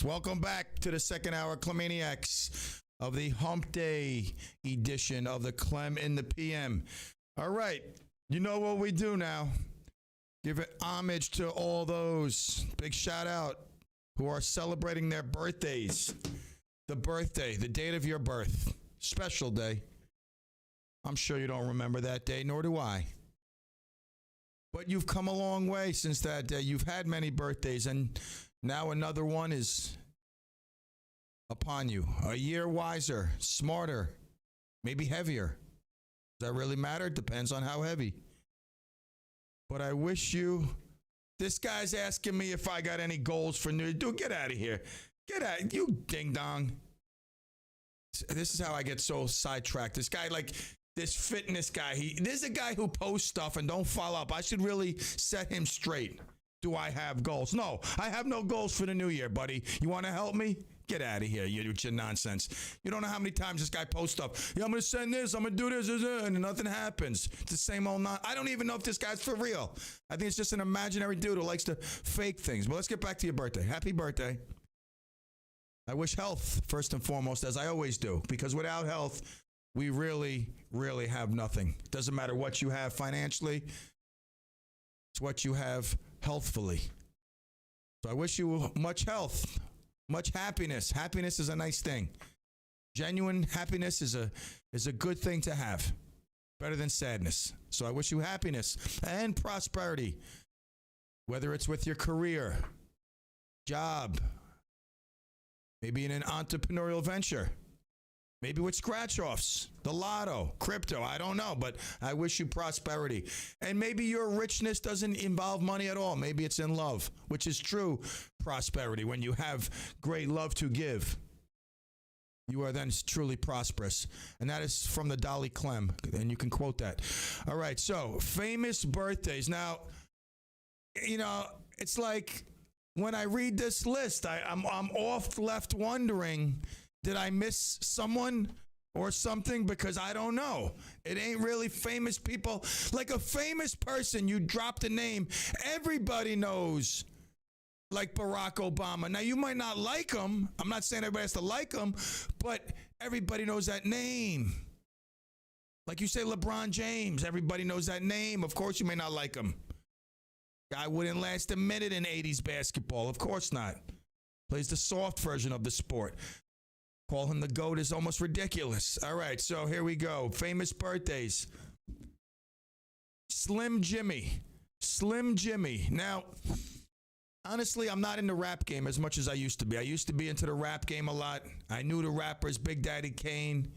Welcome back to the second hour, Clemaniacs, of the Hump Day edition of the Clem in the PM. All right, you know what we do now. Give it homage to all those, big shout out, who are celebrating their birthdays. The birthday, the date of your birth, special day. I'm sure you don't remember that day, nor do I. But you've come a long way since that day. You've had many birthdays, and now another one is upon you. A year wiser, smarter, maybe heavier. Does that really matter? It depends on how heavy. But I wish you... This guy's asking me if I got any goals for New Year. Dude, get out of here. Get out. You ding-dong. This is how I get so sidetracked. This guy, like... This fitness guy, there's a guy who posts stuff and don't follow up. I should really set him straight. Do I have goals? No, I have no goals for the new year, buddy. You want to help me? Get out of here, you with your nonsense. You don't know how many times this guy posts stuff. Yeah, I'm going to send this, I'm going to do this, and nothing happens. It's the same old I don't even know if this guy's for real. I think it's just an imaginary dude who likes to fake things. But let's get back to your birthday. Happy birthday. I wish health, first and foremost, as I always do, because without health, we really, really have nothing. It doesn't matter what you have financially. It's what you have healthfully. So I wish you much health, much happiness. Happiness is a nice thing. Genuine happiness is a good thing to have. Better than sadness. So I wish you happiness and prosperity, whether it's with your career, job, maybe in an entrepreneurial venture. Maybe with scratch-offs, the lotto, crypto, I don't know, but I wish you prosperity. And maybe your richness doesn't involve money at all. Maybe it's in love, which is true prosperity. When you have great love to give, you are then truly prosperous. And that is from the Dalai Clem, and you can quote that. All right, so famous birthdays. Now, you know, it's like when I read this list, I'm oft left wondering, did I miss someone or something? Because I don't know. It ain't really famous people. Like a famous person, you drop the name, everybody knows, like Barack Obama. Now, you might not like him. I'm not saying everybody has to like him, but everybody knows that name. Like you say LeBron James, everybody knows that name. Of course, you may not like him. Guy wouldn't last a minute in 80s basketball. Of course not. Plays the soft version of the sport. Call him the GOAT is almost ridiculous. All right, so here we go. Famous birthdays. Slim Jimmy. Slim Jimmy. Now, honestly, I'm not in the rap game as much as I used to be. I used to be into the rap game a lot. I knew the rappers Big Daddy Kane,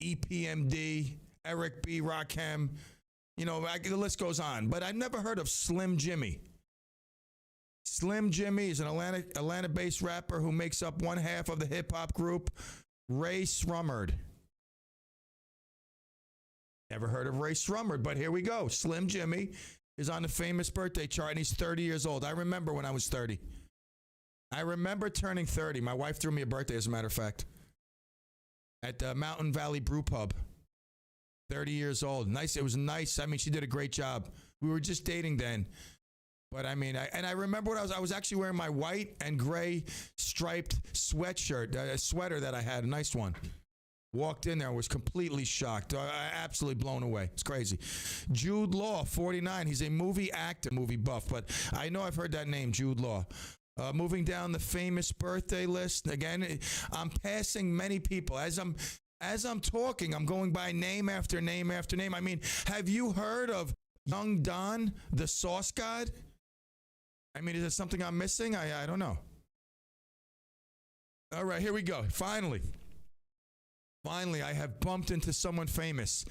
EPMD, Eric B. Rakim. You know, the list goes on. But I never heard of Slim Jimmy. Slim Jimmy is an Atlanta-based rapper who makes up one half of the hip-hop group Ray Srummerd. Never heard of Ray Srummerd, but here we go. Slim Jimmy is on the famous birthday chart, and he's 30 years old. I remember when I was 30. I remember turning 30. My wife threw me a birthday, as a matter of fact, at the Mountain Valley Brew Pub. 30 years old. Nice. It was nice. I mean, she did a great job. We were just dating then. But I mean, I remember what I was actually wearing my white and gray striped sweatshirt, a sweater that I had, a nice one. Walked in there and was completely shocked. Absolutely blown away. It's crazy. Jude Law, 49. He's a movie actor, movie buff, but I know I've heard that name, Jude Law. Moving down the famous birthday list. Again, I'm passing many people. As I'm talking, I'm going by name after name after name. I mean, have you heard of Young Don, the Sauce God? I mean, is there something I'm missing? I don't know. All right, here we go. Finally, I have bumped into someone famous.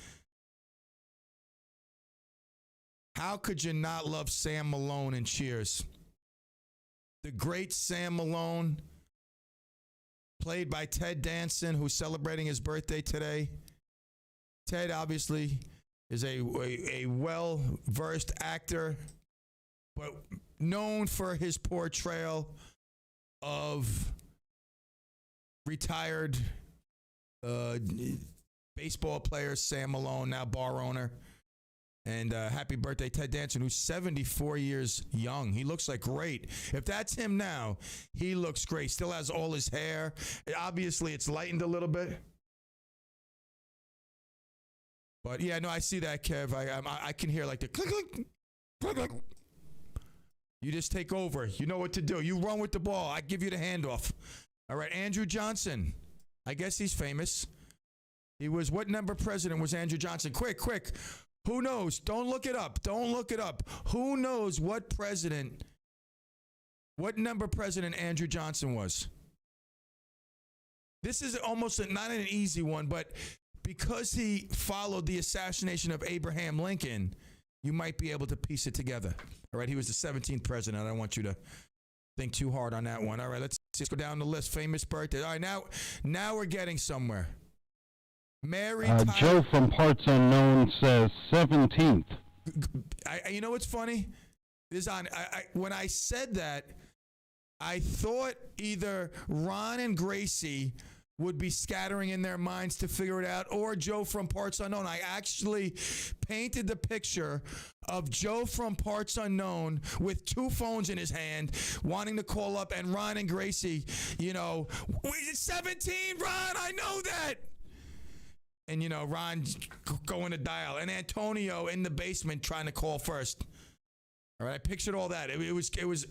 How could you not love Sam Malone in Cheers? The great Sam Malone, played by Ted Danson, who's celebrating his birthday today. Ted, obviously, is a well-versed actor, but known for his portrayal of retired baseball player Sam Malone, now bar owner. And happy birthday, Ted Danson, who's 74 years young. He looks like great. If that's him now, he looks great. Still has all his hair. Obviously, it's lightened a little bit. But yeah, no, I see that, Kev. I can hear like the click, click, click, click. You just take over. You know what to do. You run with the ball. I give you the handoff. All right, Andrew Johnson. I guess he's famous. He was, what number president was Andrew Johnson? Quick. Who knows? Don't look it up. Who knows what number president Andrew Johnson was? This is almost not an easy one, but because he followed the assassination of Abraham Lincoln, you might be able to piece it together. All right, he was the 17th president. I don't want you to think too hard on that one. All right, let's go down the list. Famous birthday. All right, now we're getting somewhere. Mary Joe from Parts Unknown says 17th. You know what's funny? When I said that, I thought either Ron and Gracie would be scattering in their minds to figure it out, or Joe from Parts Unknown. I actually painted the picture of Joe from Parts Unknown with two phones in his hand, wanting to call up, and Ron and Gracie, it's 17, Ron, I know that. And, Ron going to dial. And Antonio in the basement trying to call first. All right, I pictured all that. It was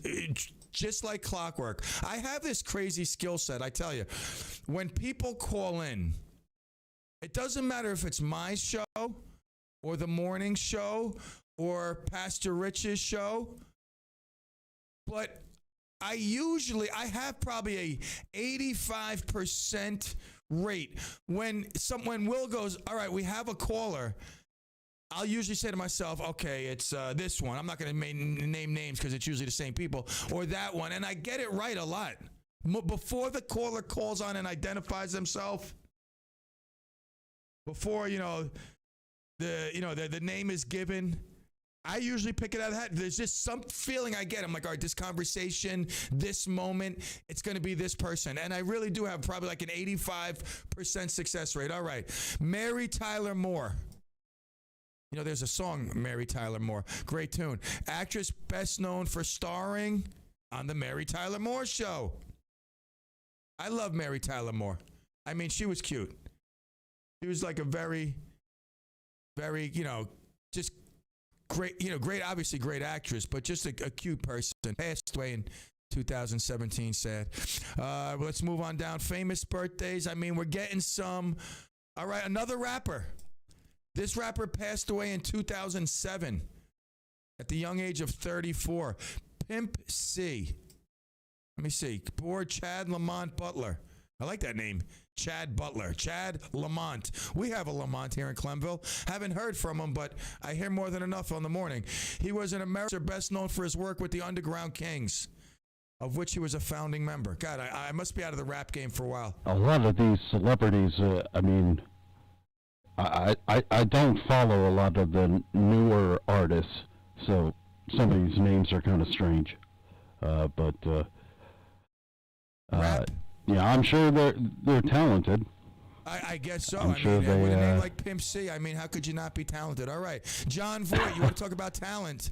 just like clockwork. I have this crazy skill set, I tell you. When people call in, it doesn't matter if it's my show or the morning show or Pastor Rich's show, but I have probably a 85% rate. When Will goes, all right, we have a caller, I'll usually say to myself, okay, it's this one. I'm not going to name names because it's usually the same people, or that one. And I get it right a lot. Before the caller calls on and identifies themselves, before, the name is given, I usually pick it out of the hat. There's just some feeling I get. I'm like, all right, this conversation, this moment, it's going to be this person. And I really do have probably like an 85% success rate. All right. Mary Tyler Moore. There's a song, Mary Tyler Moore. Great tune. Actress best known for starring on the Mary Tyler Moore Show. I love Mary Tyler Moore. I mean, she was cute. She was like a very, very, just great, great, obviously great actress, but just a cute person. Passed away in 2017, sad. Let's move on down. Famous birthdays. I mean, we're getting some. All right, another rapper. This rapper passed away in 2007 at the young age of 34. Pimp C. Let me see. Poor Chad Lamont Butler. I like that name. Chad Butler. Chad Lamont. We have a Lamont here in Clemville. Haven't heard from him, but I hear more than enough on the morning. He was an American best known for his work with the Underground Kings. of which he was a founding member. God, I must be out of the rap game for a while. A lot of these celebrities, I mean, I don't follow a lot of the newer artists, so some of these names are kind of strange. Yeah, I'm sure they're talented. I guess so. I'm sure with they, a name like Pimp C, I mean, how could you not be talented? All right. John Voight, you want to talk about talent?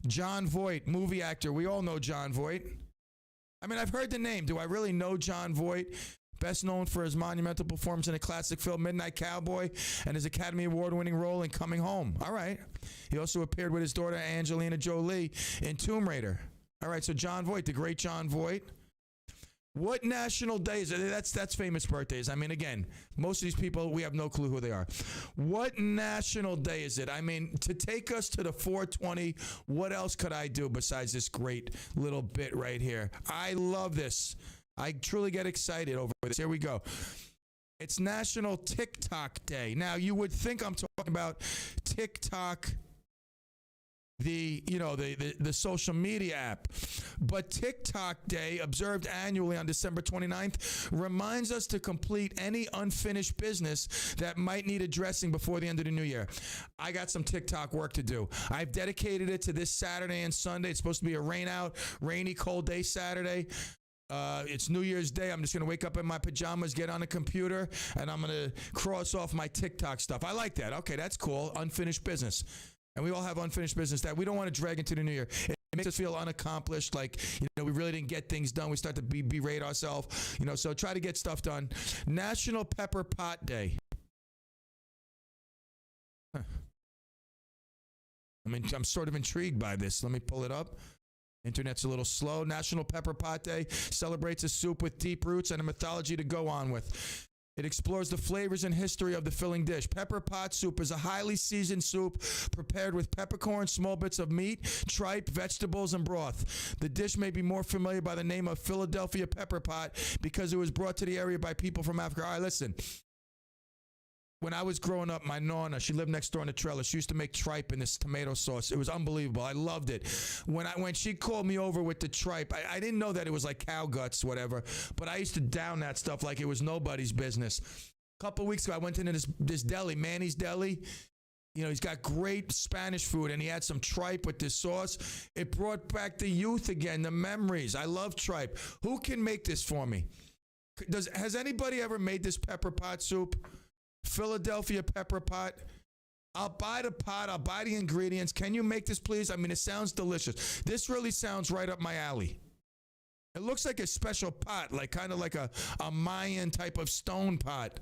John Voight, movie actor. We all know John Voight. I mean, I've heard the name. Do I really know John Voight? Best known for his monumental performance in the classic film Midnight Cowboy and his Academy Award-winning role in Coming Home. All right. He also appeared with his daughter Angelina Jolie in Tomb Raider. All right, so John Voight, the great John Voight. What national day is it? That's famous birthdays. I mean, again, most of these people, we have no clue who they are. What national day is it? I mean, to take us to the 420, what else could I do besides this great little bit right here? I love this. I truly get excited over this. Here we go. It's National TikTok Day. Now, you would think I'm talking about TikTok, the social media app. But TikTok Day, observed annually on December 29th, reminds us to complete any unfinished business that might need addressing before the end of the new year. I got some TikTok work to do. I've dedicated it to this Saturday and Sunday. It's supposed to be a rainy, cold day Saturday. It's New Year's Day. I'm just going to wake up in my pajamas, get on the computer, and I'm going to cross off my TikTok stuff. I like that. Okay, that's cool. Unfinished business. And we all have unfinished business that we don't want to drag into the new year. It makes us feel unaccomplished, like, we really didn't get things done. We start to berate ourselves, so try to get stuff done. National Pepper Pot Day. I mean, I'm sort of intrigued by this. Let me pull it up. Internet's a little slow. National Pepper Pot Day celebrates a soup with deep roots and a mythology to go on with. It explores the flavors and history of the filling dish. Pepper pot soup is a highly seasoned soup prepared with peppercorn, small bits of meat, tripe, vegetables, and broth. The dish may be more familiar by the name of Philadelphia pepper pot because it was brought to the area by people from Africa. All right, listen. When I was growing up, my nonna, she lived next door in the trailer. She used to make tripe in this tomato sauce. It was unbelievable. I loved it. When she called me over with the tripe, I didn't know that it was like cow guts, whatever, but I used to down that stuff like it was nobody's business. A couple of weeks ago, I went into this deli, Manny's Deli. He's got great Spanish food, and he had some tripe with this sauce. It brought back the youth again, the memories. I love tripe. Who can make this for me? Has anybody ever made this pepper pot soup? Philadelphia pepper pot. I'll buy the pot. I'll buy the ingredients. Can you make this, please? I mean, it sounds delicious. This really sounds right up my alley. It looks like a special pot, like kind of like a Mayan type of stone pot.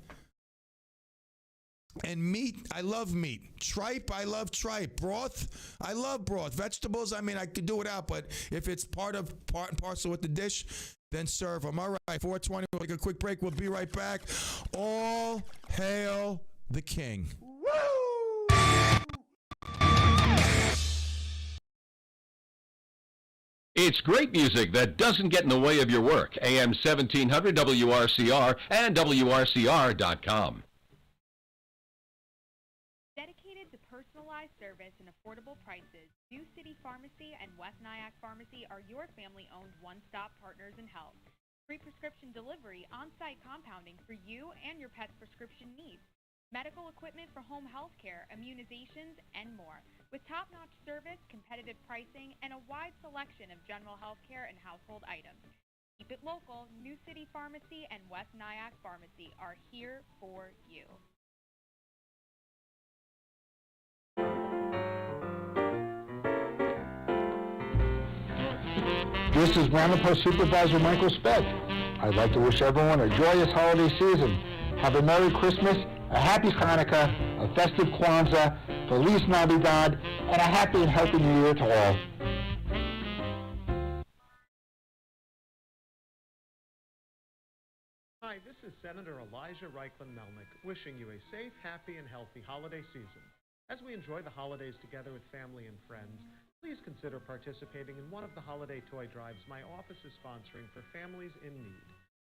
And meat, I love meat. Tripe, I love tripe. Broth, I love broth. Vegetables, I mean, I could do without, but if it's part and parcel with the dish, then serve them. All right, 420, we'll take a quick break. We'll be right back. All hail the king. Woo! It's great music that doesn't get in the way of your work. AM 1700 WRCR and WRCR.com. Dedicated to personalized service and affordable prices, New City Pharmacy and West Nyack Pharmacy are your family-owned one-stop partners in health. Free prescription delivery, on-site compounding for you and your pet's prescription needs. Medical equipment for home health care, immunizations, and more. With top-notch service, competitive pricing, and a wide selection of general health care and household items. Keep it local. New City Pharmacy and West Nyack Pharmacy are here for you. This is Ramapo Supervisor Michael Speck. I'd like to wish everyone a joyous holiday season. Have a Merry Christmas, a Happy Hanukkah, a festive Kwanzaa, Feliz Navidad, and a happy and healthy New Year to all. Hi, this is Senator Elijah Reichlin-Melnick wishing you a safe, happy, and healthy holiday season. As we enjoy the holidays together with family and friends, please consider participating in one of the holiday toy drives my office is sponsoring for families in need.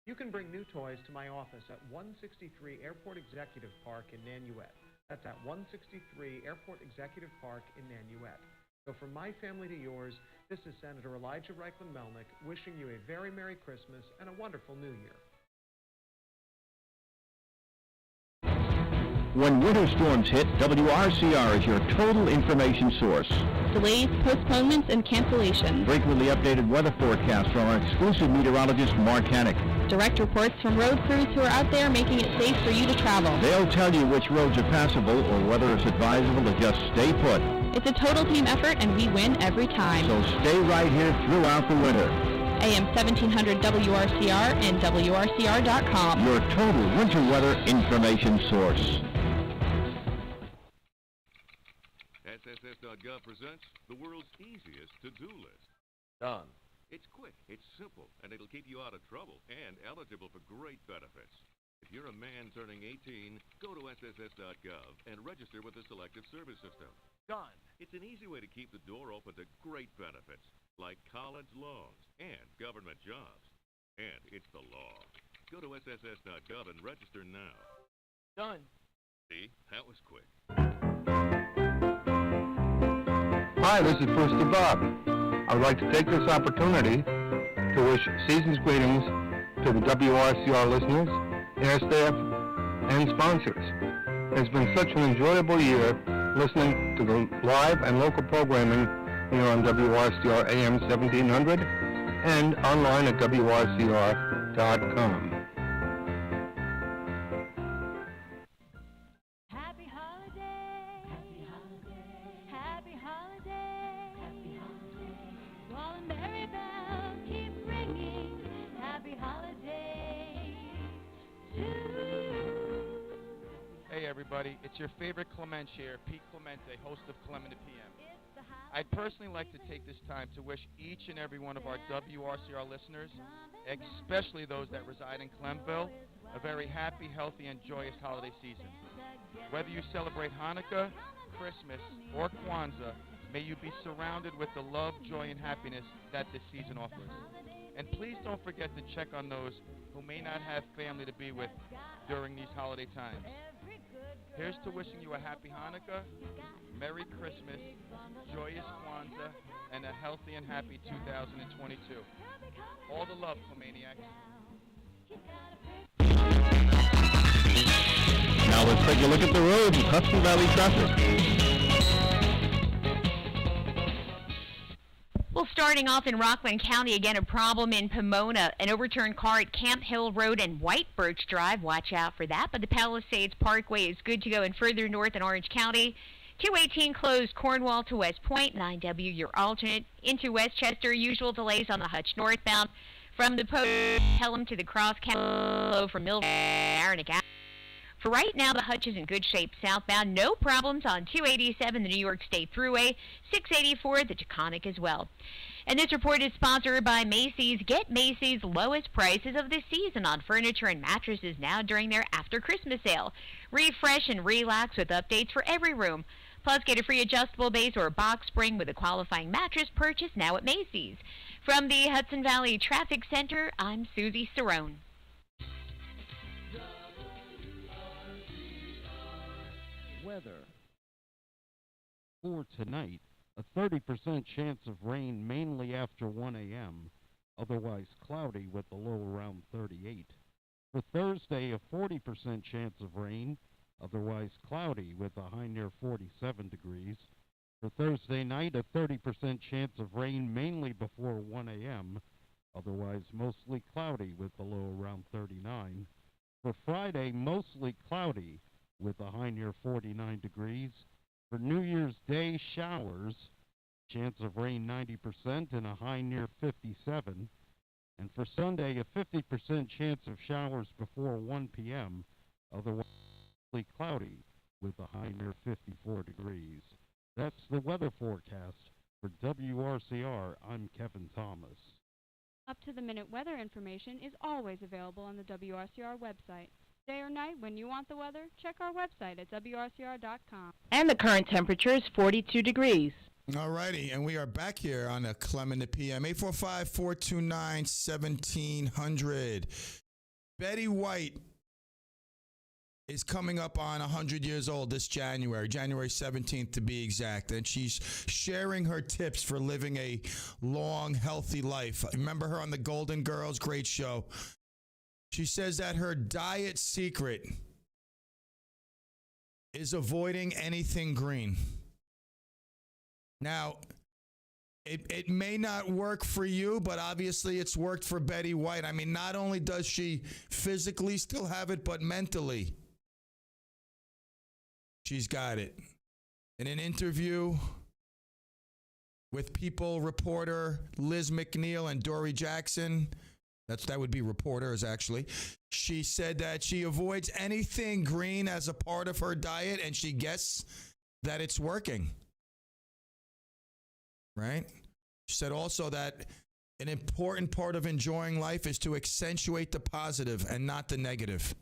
You can bring new toys to my office at 163 Airport Executive Park in Nanuet. That's at 163 Airport Executive Park in Nanuet. So from my family to yours, this is Senator Elijah Reichlin Melnick wishing you a very Merry Christmas and a wonderful New Year. When winter storms hit, WRCR is your total information source. Delays, postponements, and cancellations. Frequently updated weather forecasts from our exclusive meteorologist, Mark Hannick. Direct reports from road crews who are out there making it safe for you to travel. They'll tell you which roads are passable or whether it's advisable to just stay put. It's a total team effort, and we win every time. So stay right here throughout the winter. AM 1700 WRCR and WRCR.com. Your total winter weather information source. SSS.gov presents the world's easiest to-do list. Done. It's quick, it's simple, and it'll keep you out of trouble and eligible for great benefits. If you're a man turning 18, go to SSS.gov and register with the Selective Service System. Done. It's an easy way to keep the door open to great benefits, like college loans and government jobs. And it's the law. Go to SSS.gov and register now. Done. See? That was quick. Hi, this is Brewster Bob. I would like to take this opportunity to wish season's greetings to the WRCR listeners, air staff, and sponsors. It's been such an enjoyable year listening to the live and local programming here on WRCR AM 1700 and online at WRCR.com. Everybody, it's your favorite Clemente here, Pete Clemente, host of CLEM in the PM. I'd personally like to take this time to wish each and every one of our WRCR listeners, especially those that reside in Clemville, a very happy, healthy, and joyous holiday season. Whether you celebrate Hanukkah, Christmas, or Kwanzaa, may you be surrounded with the love, joy, and happiness that this season offers. And please don't forget to check on those who may not have family to be with during these holiday times. Here's to wishing you a happy Hanukkah, Merry Christmas, joyous Kwanzaa, and a healthy and happy 2022. All the love, Clemaniacs. Now let's take a look at the roads with Hudson Valley traffic. Well, starting off in Rockland County, again, a problem in Pomona. An overturned car at Camp Hill Road and White Birch Drive. Watch out for that. But the Palisades Parkway is good to go. And further north in Orange County, 218 closed Cornwall to West Point. 9W, your alternate. Into Westchester, usual delays on the Hutch northbound. From the post, Pelham to the Cross County, from Mill Aronic. For right now, the Hutch is in good shape southbound. No problems on 287, the New York State Thruway, 684, the Taconic as well. And this report is sponsored by Macy's. Get Macy's lowest prices of the season on furniture and mattresses now during their after Christmas sale. Refresh and relax with updates for every room. Plus, get a free adjustable base or box spring with a qualifying mattress purchase now at Macy's. From the Hudson Valley Traffic Center, I'm Susie Cerrone. Weather. For tonight, a 30% chance of rain mainly after 1 a.m., otherwise cloudy with a low around 38. For Thursday, a 40% chance of rain, otherwise cloudy with a high near 47 degrees. For Thursday night, a 30% chance of rain mainly before 1 a.m., otherwise mostly cloudy with a low around 39. For Friday, mostly cloudy with a high near 49 degrees. For New Year's Day, showers, chance of rain 90% and a high near 57. And for Sunday, a 50% chance of showers before 1 p.m., otherwise cloudy with a high near 54 degrees. That's the weather forecast for WRCR. I'm Kevin Thomas. Up-to-the-minute weather information is always available on the WRCR website. Day or night, when you want the weather, check our website at WRCR.com. And the current temperature is 42 degrees. All righty, and we are back here on the CLEM in the PM. 845-429-1700. Betty White is coming up on 100 years old this January 17th to be exact. And she's sharing her tips for living a long, healthy life. Remember her on the Golden Girls? Great show. She says that her diet secret is avoiding anything green. Now, it may not work for you, but obviously it's worked for Betty White. I mean, not only does she physically still have it, but mentally, she's got it. In an interview with People reporter Liz McNeil and Dory Jackson, that would be reporters actually, she said that she avoids anything green as a part of her diet, and she guessed that it's working. Right? She said also that an important part of enjoying life is to accentuate the positive and not the negative.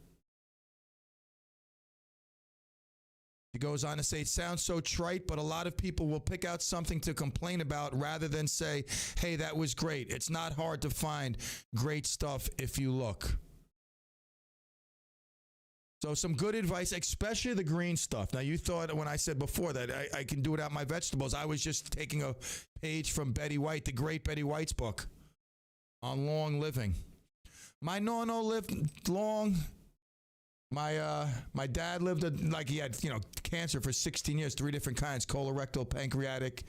She goes on to say, it sounds so trite, but a lot of people will pick out something to complain about rather than say, hey, that was great. It's not hard to find great stuff if you look. So some good advice, especially the green stuff. Now, you thought when I said before that I can do without my vegetables, I was just taking a page from Betty White, the great Betty White's book on long living. My nono lived long. My dad lived like he had, cancer for 16 years, 3 different kinds, colorectal, pancreatic,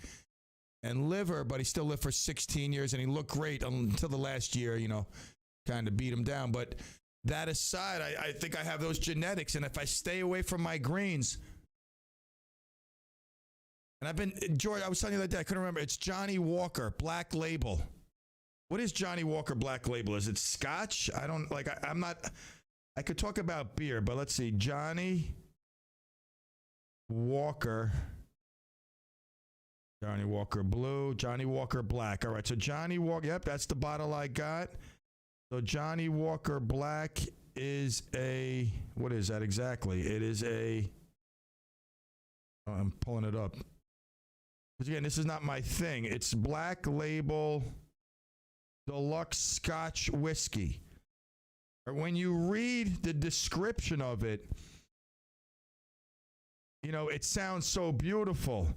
and liver, but he still lived for 16 years, and he looked great until the last year, kind of beat him down. But that aside, I think I have those genetics, and if I stay away from my greens, and George, I was telling you that day, I couldn't remember. It's Johnny Walker, Black Label. What is Johnny Walker Black Label? Is it Scotch? I'm not, I could talk about beer, but let's see. Johnny Walker Blue, Johnny Walker Black. All right, so Johnny Walker, yep, that's the bottle I got. So Johnny Walker Black is what is that exactly? It is I'm pulling it up. But again, this is not my thing. It's Black Label Deluxe Scotch Whiskey. When you read the description of it, it sounds so beautiful.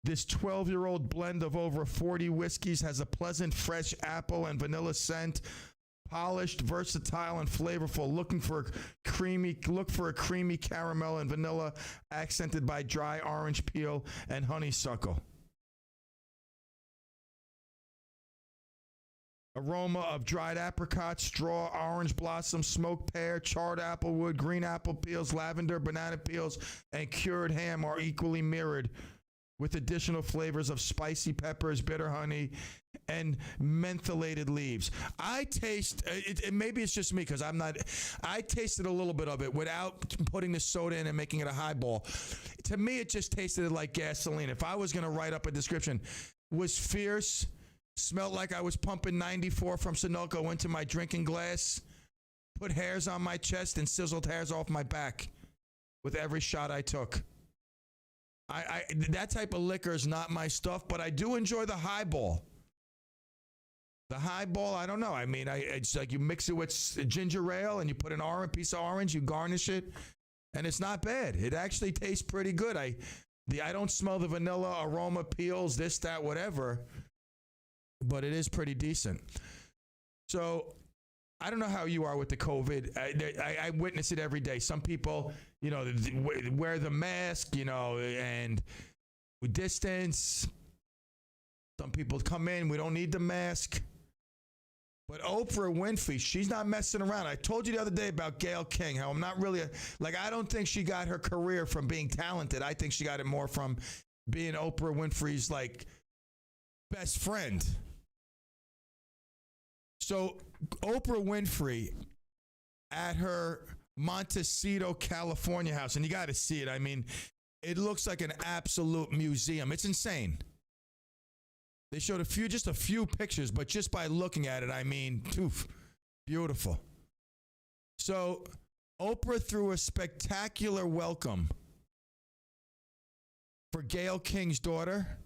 This 12-year-old blend of over 40 whiskeys has a pleasant, fresh apple and vanilla scent. Polished, versatile, and flavorful. Look for a creamy caramel and vanilla, accented by dry orange peel and honeysuckle. Aroma of dried apricot, straw, orange blossom, smoked pear, charred applewood, green apple peels, lavender, banana peels, and cured ham are equally mirrored, with additional flavors of spicy peppers, bitter honey, and mentholated leaves. I taste, maybe it's just me because I tasted a little bit of it without putting the soda in and making it a highball. To me, it just tasted like gasoline. If I was going to write up a description, was fierce, smelled like I was pumping 94 from Sunoco into my drinking glass, put hairs on my chest, and sizzled hairs off my back with every shot I took. That type of liquor is not my stuff, but I do enjoy the highball. The highball, I don't know. I mean, it's like you mix it with ginger ale and you put an piece of orange, you garnish it, and it's not bad. It actually tastes pretty good. I don't smell the vanilla aroma, peels, this, that, whatever, but it is pretty decent. So I don't know how you are with the COVID. I witness it every day. Some people, wear the mask, and we distance. Some people come in, we don't need the mask. But Oprah Winfrey, she's not messing around. I told you the other day about Gayle King, how I'm not really, I don't think she got her career from being talented. I think she got it more from being Oprah Winfrey's, best friend. So Oprah Winfrey at her Montecito, California house, and you got to see it. I mean, it looks like an absolute museum. It's insane. They showed just a few pictures, but just by looking at it, I mean, beautiful. So Oprah threw a spectacular welcome for Gayle King's daughter,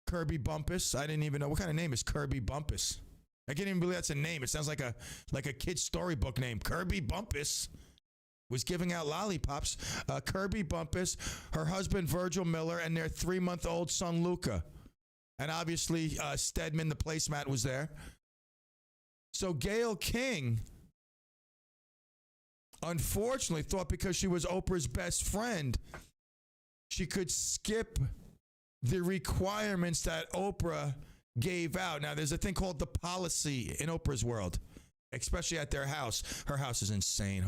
Kirby Bumpus. I didn't even know what kind of name is Kirby Bumpus. I can't even believe that's a name. It sounds like a kid's storybook name, Kirby Bumpus. was giving out lollipops. Kirby Bumpus, her husband Virgil Miller, and their 3-month-old son Luca. And obviously Stedman, the placemat, was there. So Gayle King, unfortunately, thought because she was Oprah's best friend, she could skip the requirements that Oprah gave out. Now, there's a thing called the policy in Oprah's world, especially at their house. Her house is insane.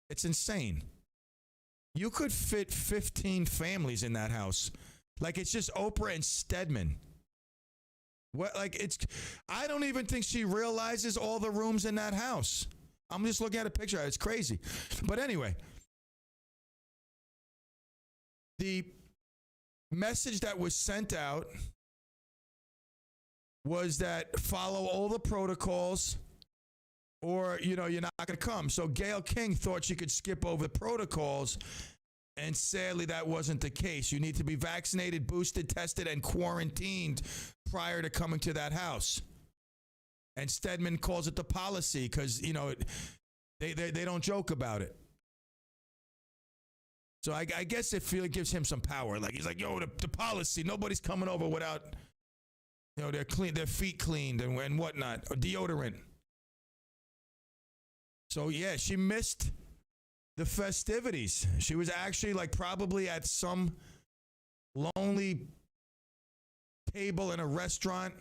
It's insane. You could fit 15 families in that house. Like, it's just Oprah and Stedman. I don't even think she realizes all the rooms in that house. I'm just looking at a picture. It's crazy. But anyway, the message that was sent out was that follow all the protocols or, you're not going to come. So Gayle King thought she could skip over the protocols, and sadly that wasn't the case. You need to be vaccinated, boosted, tested, and quarantined prior to coming to that house. And Stedman calls it the policy because, they don't joke about it. So I guess it gives him some power. Like, he's like, the policy, nobody's coming over without, their feet cleaned and whatnot, or deodorant. So yeah, she missed the festivities. She was actually probably at some lonely table in a restaurant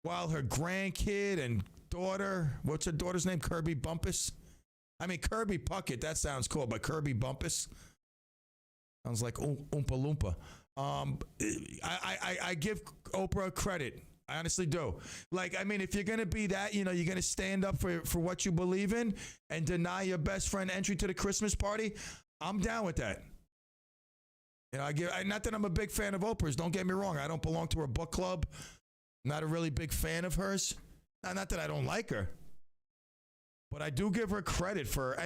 while her grandkid and daughter, what's her daughter's name? Kirby Bumpus? Kirby Puckett, that sounds cool, but Kirby Bumpus sounds like Oompa Loompa. I give Oprah credit. I honestly do. If you're going to be that, you're going to stand up for what you believe in and deny your best friend entry to the Christmas party, I'm down with that. Not that I'm a big fan of Oprah's, don't get me wrong. I don't belong to her book club. I'm not a really big fan of hers. Not that I don't like her. But I do give her credit for, I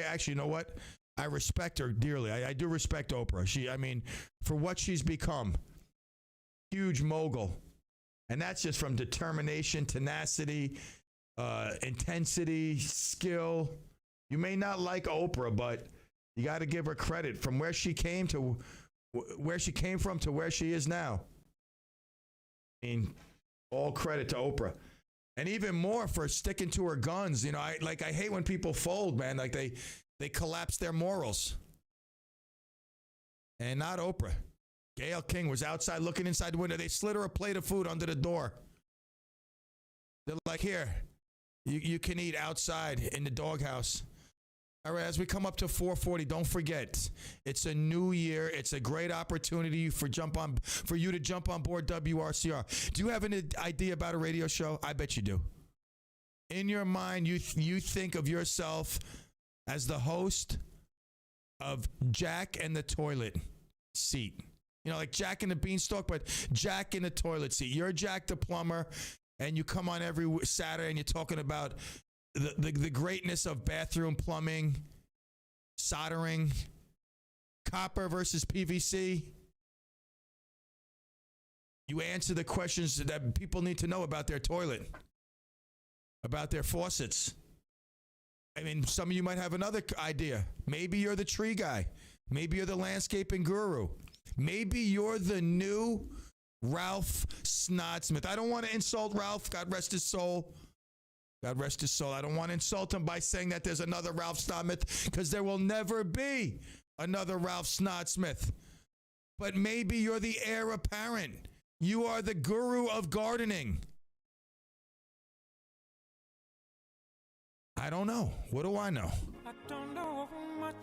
actually, you know what? I respect her dearly. I do respect Oprah. For what she's become. Huge mogul. And that's just from determination, tenacity, intensity, skill. You may not like Oprah, but you got to give her credit from where she came from to where she is now. All credit to Oprah. And even more for sticking to her guns. I hate when people fold, man. They collapse their morals. And not Oprah. Gayle King was outside looking inside the window. They slid her a plate of food under the door. They're like, here, you can eat outside in the doghouse. All right, as we come up to 4:40, don't forget, it's a new year. It's a great opportunity for you to jump on board WRCR. Do you have an idea about a radio show? I bet you do. In your mind, you think of yourself as the host of Jack and the Toilet Seat. Like Jack and the Beanstalk, but Jack in the toilet seat. You're Jack the plumber, and you come on every Saturday, and you're talking about the greatness of bathroom plumbing, soldering, copper versus PVC. You answer the questions that people need to know about their toilet, about their faucets. Some of you might have another idea. Maybe you're the tree guy. Maybe you're the landscaping guru. Maybe you're the new Ralph Snodsmith. I don't want to insult Ralph. God rest his soul. God rest his soul. I don't want to insult him by saying that there's another Ralph Snodsmith, because there will never be another Ralph Snodsmith. But maybe you're the heir apparent. You are the guru of gardening. I don't know. What do I know? I don't know much.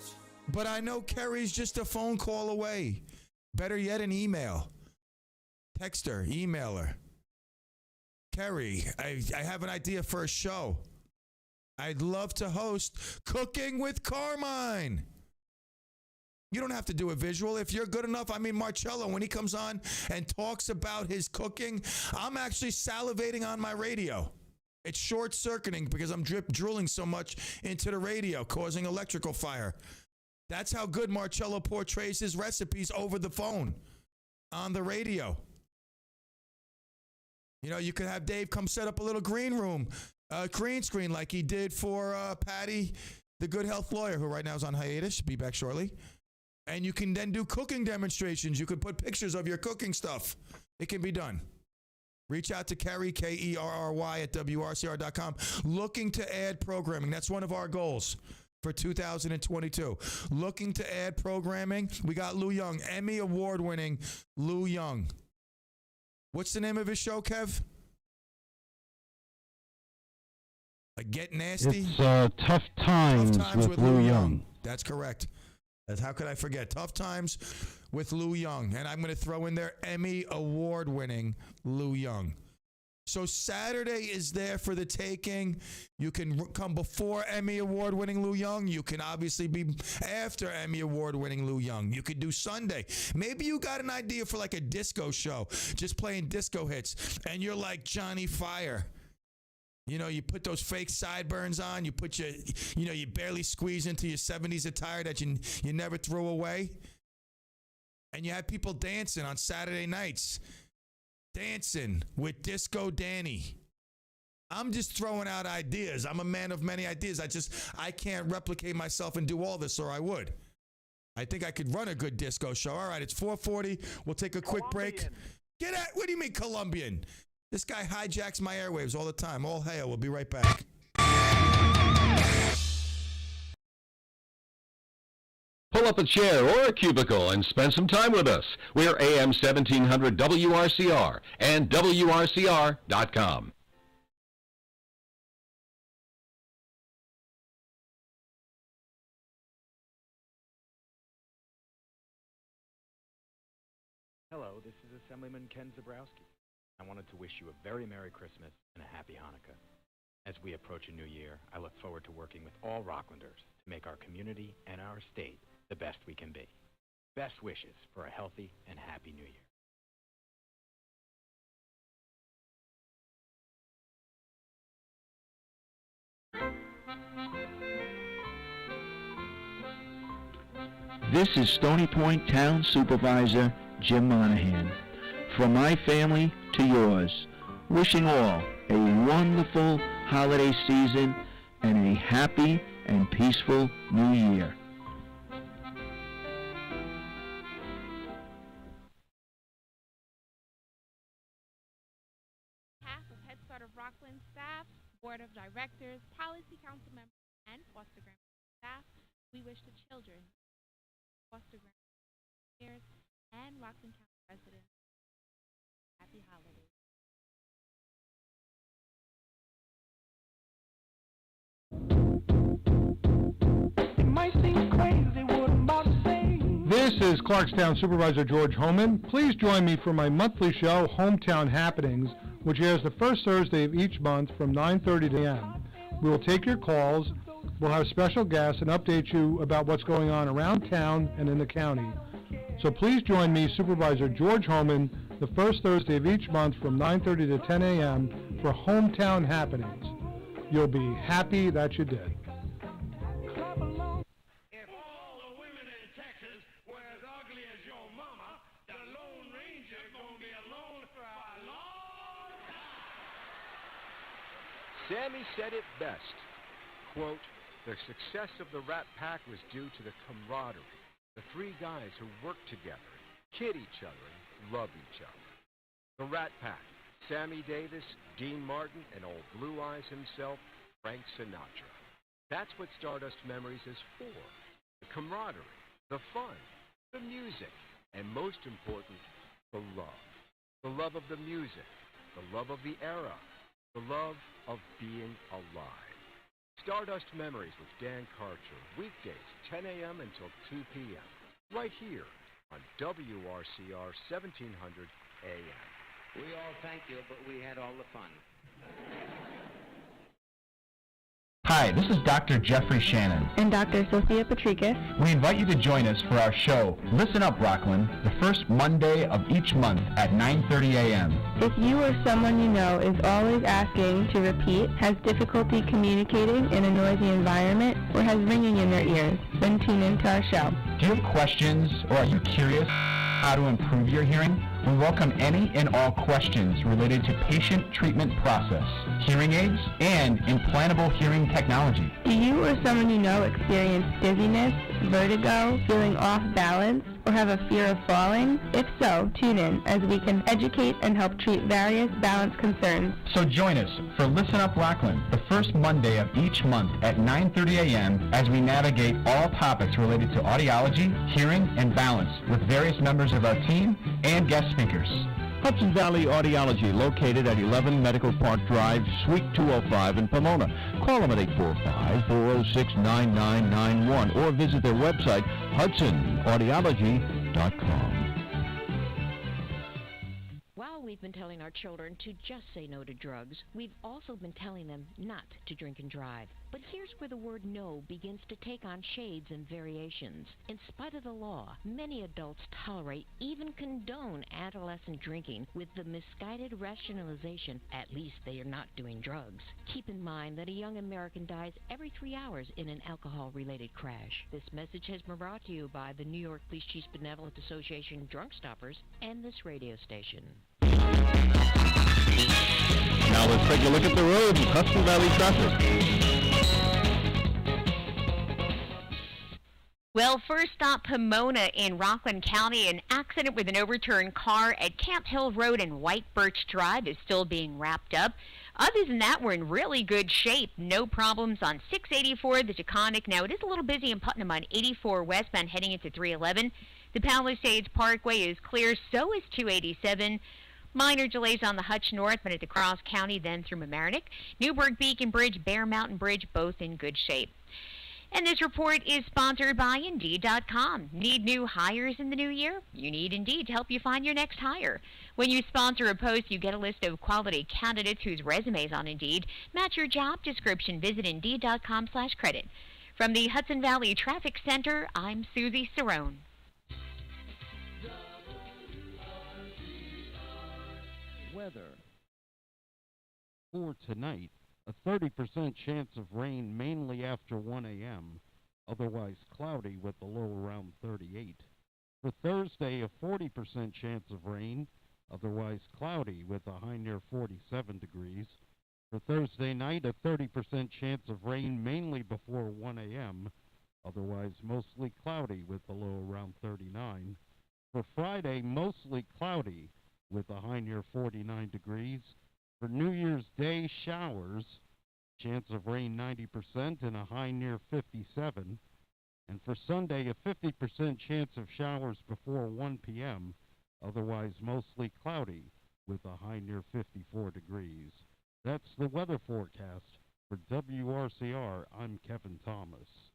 But I know Kerry's just a phone call away. Better yet, an email. Text her, email her. Kerry, I have an idea for a show. I'd love to host Cooking with Carmine. You don't have to do a visual. If you're good enough, Marcello, when he comes on and talks about his cooking, I'm actually salivating on my radio. It's short-circuiting because I'm drooling so much into the radio, causing electrical fire. That's how good Marcello portrays his recipes over the phone, on the radio. You could have Dave come set up a little green room green screen like he did for Patty, the Good Health Lawyer, who right now is on hiatus. Be back shortly. And you can then do cooking demonstrations. You could put pictures of your cooking stuff. It can be done. Reach out to Kerry, Kerry, at WRCR.com. Looking to add programming. That's one of our goals for 2022. Looking to add programming. We got Lou Young, Emmy award-winning Lou Young. What's the name of his show, Kev? Get Nasty? It's Tough Times with Lou Young. That's correct. How could I forget? Tough Times with Lou Young. And I'm going to throw in there Emmy award-winning Lou Young. So Saturday is there for the taking. You can come before Emmy award-winning Lou Young. You can obviously be after Emmy award-winning Lou Young. You could do Sunday. Maybe you got an idea for like a disco show, just playing disco hits, and you're like Johnny Fire. You know, you put those fake sideburns on. You put you barely squeeze into your 70s attire that you never threw away. And you have people dancing on Saturday nights. Dancing with Disco Danny. I'm just throwing out ideas. I'm a man of many ideas. I can't replicate myself and do all this, or I would. I think I could run a good disco show. All right, it's 4:40. We'll take a quick break. Get out. What do you mean Colombian? This guy hijacks my airwaves all the time. All hail. We'll be right back. Pull up a chair or a cubicle and spend some time with us. We're AM 1700 WRCR and WRCR.com. Hello, this is Assemblyman Ken Zabrowski. I wanted to wish you a very Merry Christmas and a Happy Hanukkah. As we approach a new year, I look forward to working with all Rocklanders to make our community and our state the best we can be. Best wishes for a healthy and happy New Year. This is Stony Point Town Supervisor Jim Monahan. From my family to yours, wishing all a wonderful holiday season and a happy and peaceful New Year. Half of Head Start of Rockland staff, Board of Directors, Policy Council members, and foster grant staff, we wish the children, foster grant volunteers, and Rockland County residents happy holidays. It might seem crazy what I'm about to say. This is Clarkstown Supervisor George Homan. Please join me for my monthly show, Hometown Happenings, which airs the first Thursday of each month from 9:30 a.m. We will take your calls, we'll have special guests, and update you about what's going on around town and in the county. So please join me, Supervisor George Homan, the first Thursday of each month from 9:30 to 10 a.m. for Hometown Happenings. You'll be happy that you did. Sammy said it best. Quote, the success of the Rat Pack was due to the camaraderie. The three guys who work together, kid each other, and love each other. The Rat Pack, Sammy Davis, Dean Martin, and old Blue Eyes himself, Frank Sinatra. That's what Stardust Memories is for. The camaraderie, the fun, the music, and most important, the love. The love of the music, the love of the era, the love of being alive. Stardust Memories with Dan Karcher, weekdays, 10 a.m. until 2 p.m. Right here on WRCR 1700 AM. We all thank you, but we had all the fun. Hi, this is Dr. Jeffrey Shannon. And Dr. Sophia Patricus. We invite you to join us for our show, Listen Up, Rockland, the first Monday of each month at 9:30 a.m. If you or someone you know is always asking to repeat, has difficulty communicating in a noisy environment, or has ringing in their ears, then tune into our show. Do you have questions, or are you curious how to improve your hearing? We welcome any and all questions related to patient treatment process, hearing aids, and implantable hearing technology. Do you or someone you know experience dizziness, vertigo, feeling off balance, or have a fear of falling? If so, tune in as we can educate and help treat various balance concerns. So join us for Listen Up Rockland, the first Monday of each month at 9:30 a.m. as we navigate all topics related to audiology, hearing, and balance with various members of our team and guest speakers. Hudson Valley Audiology, located at 11 Medical Park Drive, Suite 205 in Pomona. Call them at 845-406-9991 or visit their website, hudsonaudiology.com. While we've been telling our children to just say no to drugs, we've also been telling them not to drink and drive. But here's where the word no begins to take on shades and variations. In spite of the law, many adults tolerate, even condone adolescent drinking with the misguided rationalization, at least they are not doing drugs. Keep in mind that a young American dies every 3 hours in an alcohol-related crash. This message has been brought to you by the New York Police Chiefs Benevolent Association Drunk Stoppers and this radio station. Now let's take a look at the roads and Hudson Valley traffic. Well, first stop, Pomona in Rockland County. An accident with an overturned car at Camp Hill Road and White Birch Drive is still being wrapped up. Other than that, we're in really good shape. No problems on 684, the Taconic. Now, it is a little busy in Putnam on 84 westbound heading into 311. The Palisades Parkway is clear, so is 287. Minor delays on the Hutch northbound at the Cross County, then through Mamaroneck. Newburgh Beacon Bridge, Bear Mountain Bridge, both in good shape. And this report is sponsored by Indeed.com. Need new hires in the new year? You need Indeed to help you find your next hire. When you sponsor a post, you get a list of quality candidates whose resumes on Indeed match your job description. Visit Indeed.com/credit. From the Hudson Valley Traffic Center, I'm Susie Cerrone. Weather. For tonight, a 30% chance of rain mainly after 1 a.m., otherwise cloudy with a low around 38. For Thursday, a 40% chance of rain, otherwise cloudy with a high near 47 degrees. For Thursday night, a 30% chance of rain mainly before 1 a.m., otherwise mostly cloudy with a low around 39. For Friday, mostly cloudy with a high near 49 degrees. For New Year's Day, showers, chance of rain 90% and a high near 57. And for Sunday, a 50% chance of showers before 1 p.m., otherwise mostly cloudy with a high near 54 degrees. That's the weather forecast. For WRCR, I'm Kevin Thomas.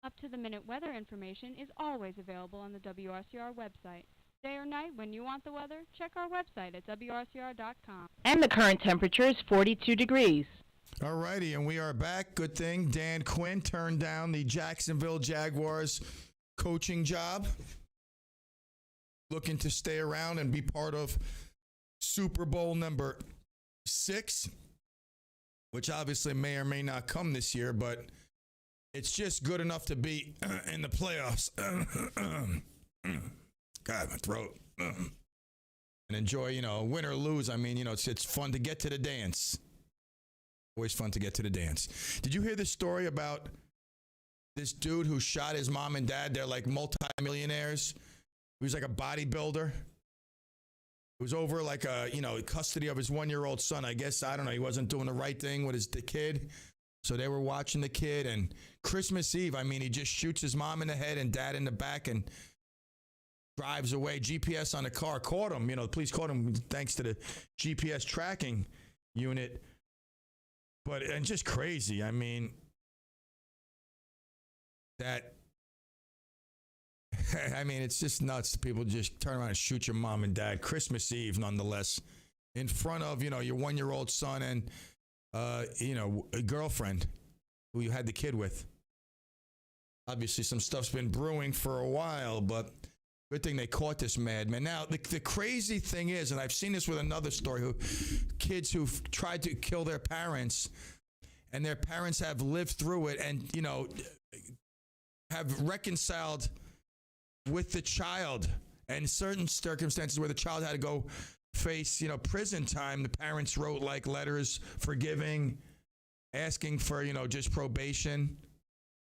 Up-to-the-minute weather information is always available on the WRCR website. Day or night, when you want the weather, check our website at WRCR.com. And the current temperature is 42 degrees. All righty, and we are back. Good thing Dan Quinn turned down the Jacksonville Jaguars coaching job. Looking to stay around and be part of Super Bowl number 6, which obviously may or may not come this year, but it's just good enough to be in the playoffs. God, my throat. And enjoy, win or lose. I mean, it's fun to get to the dance. Always fun to get to the dance. Did you hear this story about this dude who shot his mom and dad? They're like multi-millionaires. He was like a bodybuilder. It was over like custody of his 1-year-old son. I guess, I don't know, he wasn't doing the right thing with the kid. So they were watching the kid, and Christmas Eve, he just shoots his mom in the head and dad in the back and drives away. GPS on the car caught him. The police caught him thanks to the GPS tracking unit. And just crazy. It's just nuts. People just turn around and shoot your mom and dad. Christmas Eve, nonetheless, in front of, your 1-year-old son and, a girlfriend who you had the kid with. Obviously, some stuff's been brewing for a while, but good thing they caught this madman. Now, the crazy thing is, and I've seen this with another story, kids who've tried to kill their parents, and their parents have lived through it and, have reconciled with the child And certain circumstances where the child had to go face, prison time, the parents wrote like letters forgiving, asking for, just probation.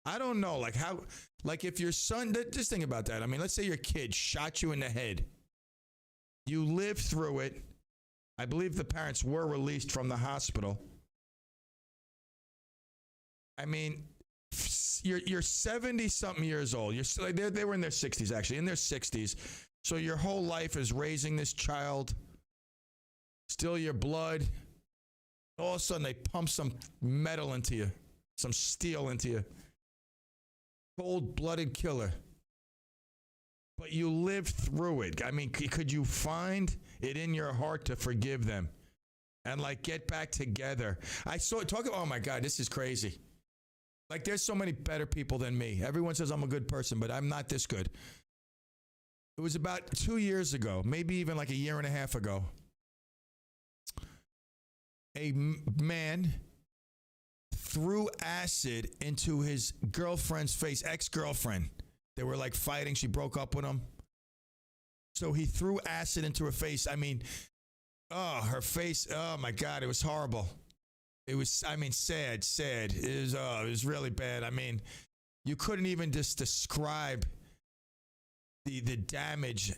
I don't know, like how, like if your son, just think about that. I mean, let's say your kid shot you in the head. You lived through it. I believe the parents were released from the hospital. I mean, you're 70-something years old. They were in their 60s, actually, in their 60s. So your whole life is raising this child, steal your blood. All of a sudden, they pump some metal into you, some steel into you. Cold-blooded killer. But you lived through it. I mean, could you find it in your heart to forgive them and like get back together? Oh my God, this is crazy. Like there's so many better people than me. Everyone says I'm a good person, but I'm not this good. It was about 2 years ago, maybe even like a year and a half ago. A man threw acid into his girlfriend's face, ex-girlfriend. They were like fighting. She broke up with him. So he threw acid into her face. I mean, her face. Oh my God, it was horrible. It was, sad. It was really bad. I mean, you couldn't even just describe the damage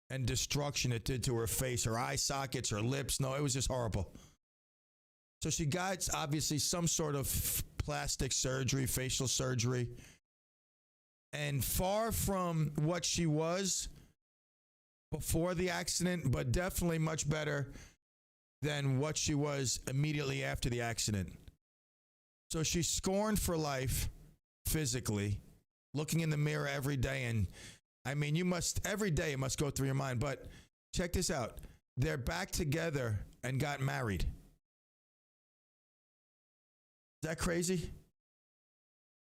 and destruction it did to her face, her eye sockets, her lips. No, it was just horrible. So she got obviously some sort of plastic surgery, facial surgery. And far from what she was before the accident, but definitely much better than what she was immediately after the accident. So she's scorned for life physically, looking in the mirror every day. And I mean, every day it must go through your mind. But check this out. They're back together and got married. Is that crazy?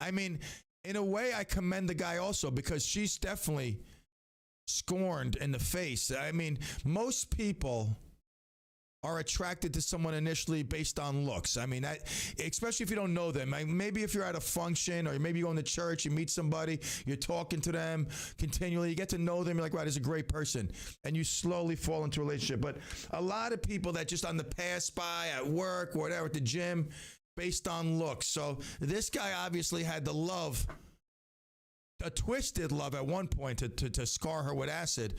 I mean, in a way, I commend the guy also because she's definitely scorned in the face. I mean, most people are attracted to someone initially based on looks. I mean, especially if you don't know them. Maybe if you're at a function or maybe you go into church, you meet somebody, you're talking to them continually, you get to know them, you're like, wow, this is a great person. And you slowly fall into a relationship. But a lot of people that just on the pass by at work, whatever, at the gym, based on looks. So this guy obviously had the love, a twisted love at one point to scar her with acid.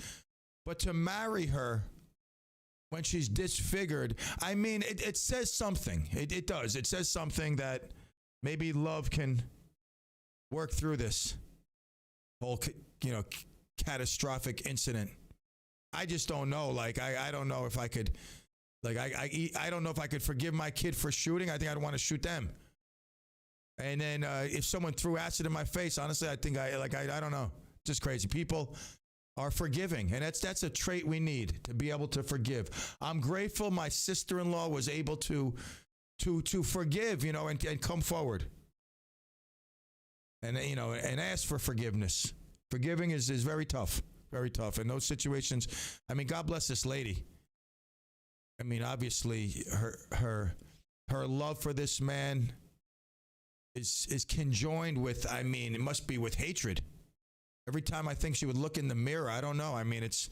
But to marry her when she's disfigured, I mean, it says something. It does. It says something that maybe love can work through this whole, catastrophic incident. I just don't know. Like, I don't know if I could, like, I don't know if I could forgive my kid for shooting. I think I'd want to shoot them. And then if someone threw acid in my face, honestly, I think I don't know. Just crazy. People are forgiving, and that's a trait we need, to be able to forgive. I'm grateful my sister-in-law was able to forgive, and come forward and and ask for forgiveness. Forgiving is very tough, in those situations. I mean, God bless this lady. I mean, obviously her love for this man is conjoined with, I mean, it must be with hatred. Every time I think she would look in the mirror, I don't know. I mean, it's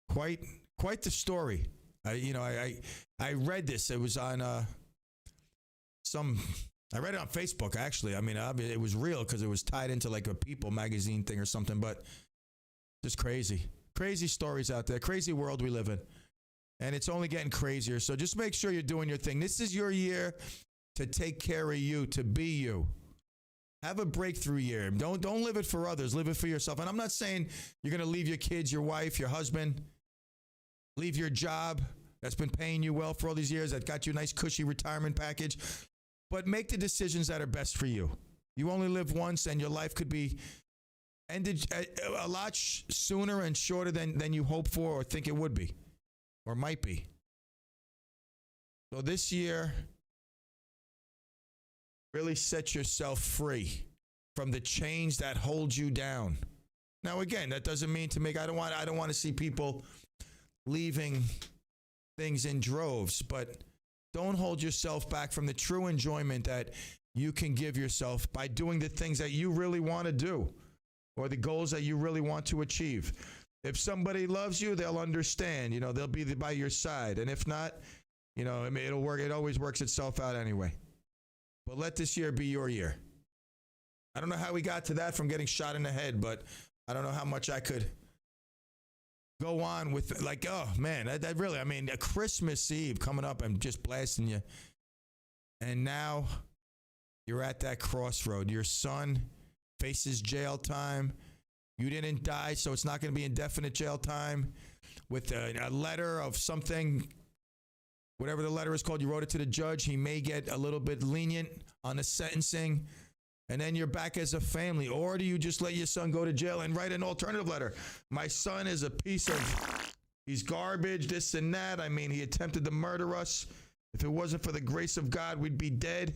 quite the story. I read this. It was on I read it on Facebook, actually. I mean, it was real because it was tied into like a People magazine thing or something, but just crazy. Crazy stories out there. Crazy world we live in. And it's only getting crazier. So just make sure you're doing your thing. This is your year to take care of you, to be you. Have a breakthrough year. Don't live it for others. Live it for yourself. And I'm not saying you're going to leave your kids, your wife, your husband, leave your job that's been paying you well for all these years, that got you a nice cushy retirement package. But make the decisions that are best for you. You only live once, and your life could be ended a lot sooner and shorter than you hope for or think it would be or might be. So this year, really set yourself free from the chains that hold you down. Now, again, that doesn't mean to make, I don't want to see people leaving things in droves, but don't hold yourself back from the true enjoyment that you can give yourself by doing the things that you really want to do or the goals that you really want to achieve. If somebody loves you, they'll understand. You know, they'll be by your side. And if not, you know, I mean, it'll work. It always works itself out anyway. But let this year be your year. I don't know how we got to that from getting shot in the head, but I don't know how much I could go on with, like, oh, man, that really, I mean, a Christmas Eve coming up and just blasting you. And now you're at that crossroad. Your son faces jail time. You didn't die, so it's not going to be indefinite jail time. With a letter of something, whatever the letter is called, you wrote it to the judge. He may get a little bit lenient on the sentencing. And then you're back as a family. Or do you just let your son go to jail and write an alternative letter? My son is a piece of, he's garbage, this and that. I mean, he attempted to murder us. If it wasn't for the grace of God, we'd be dead.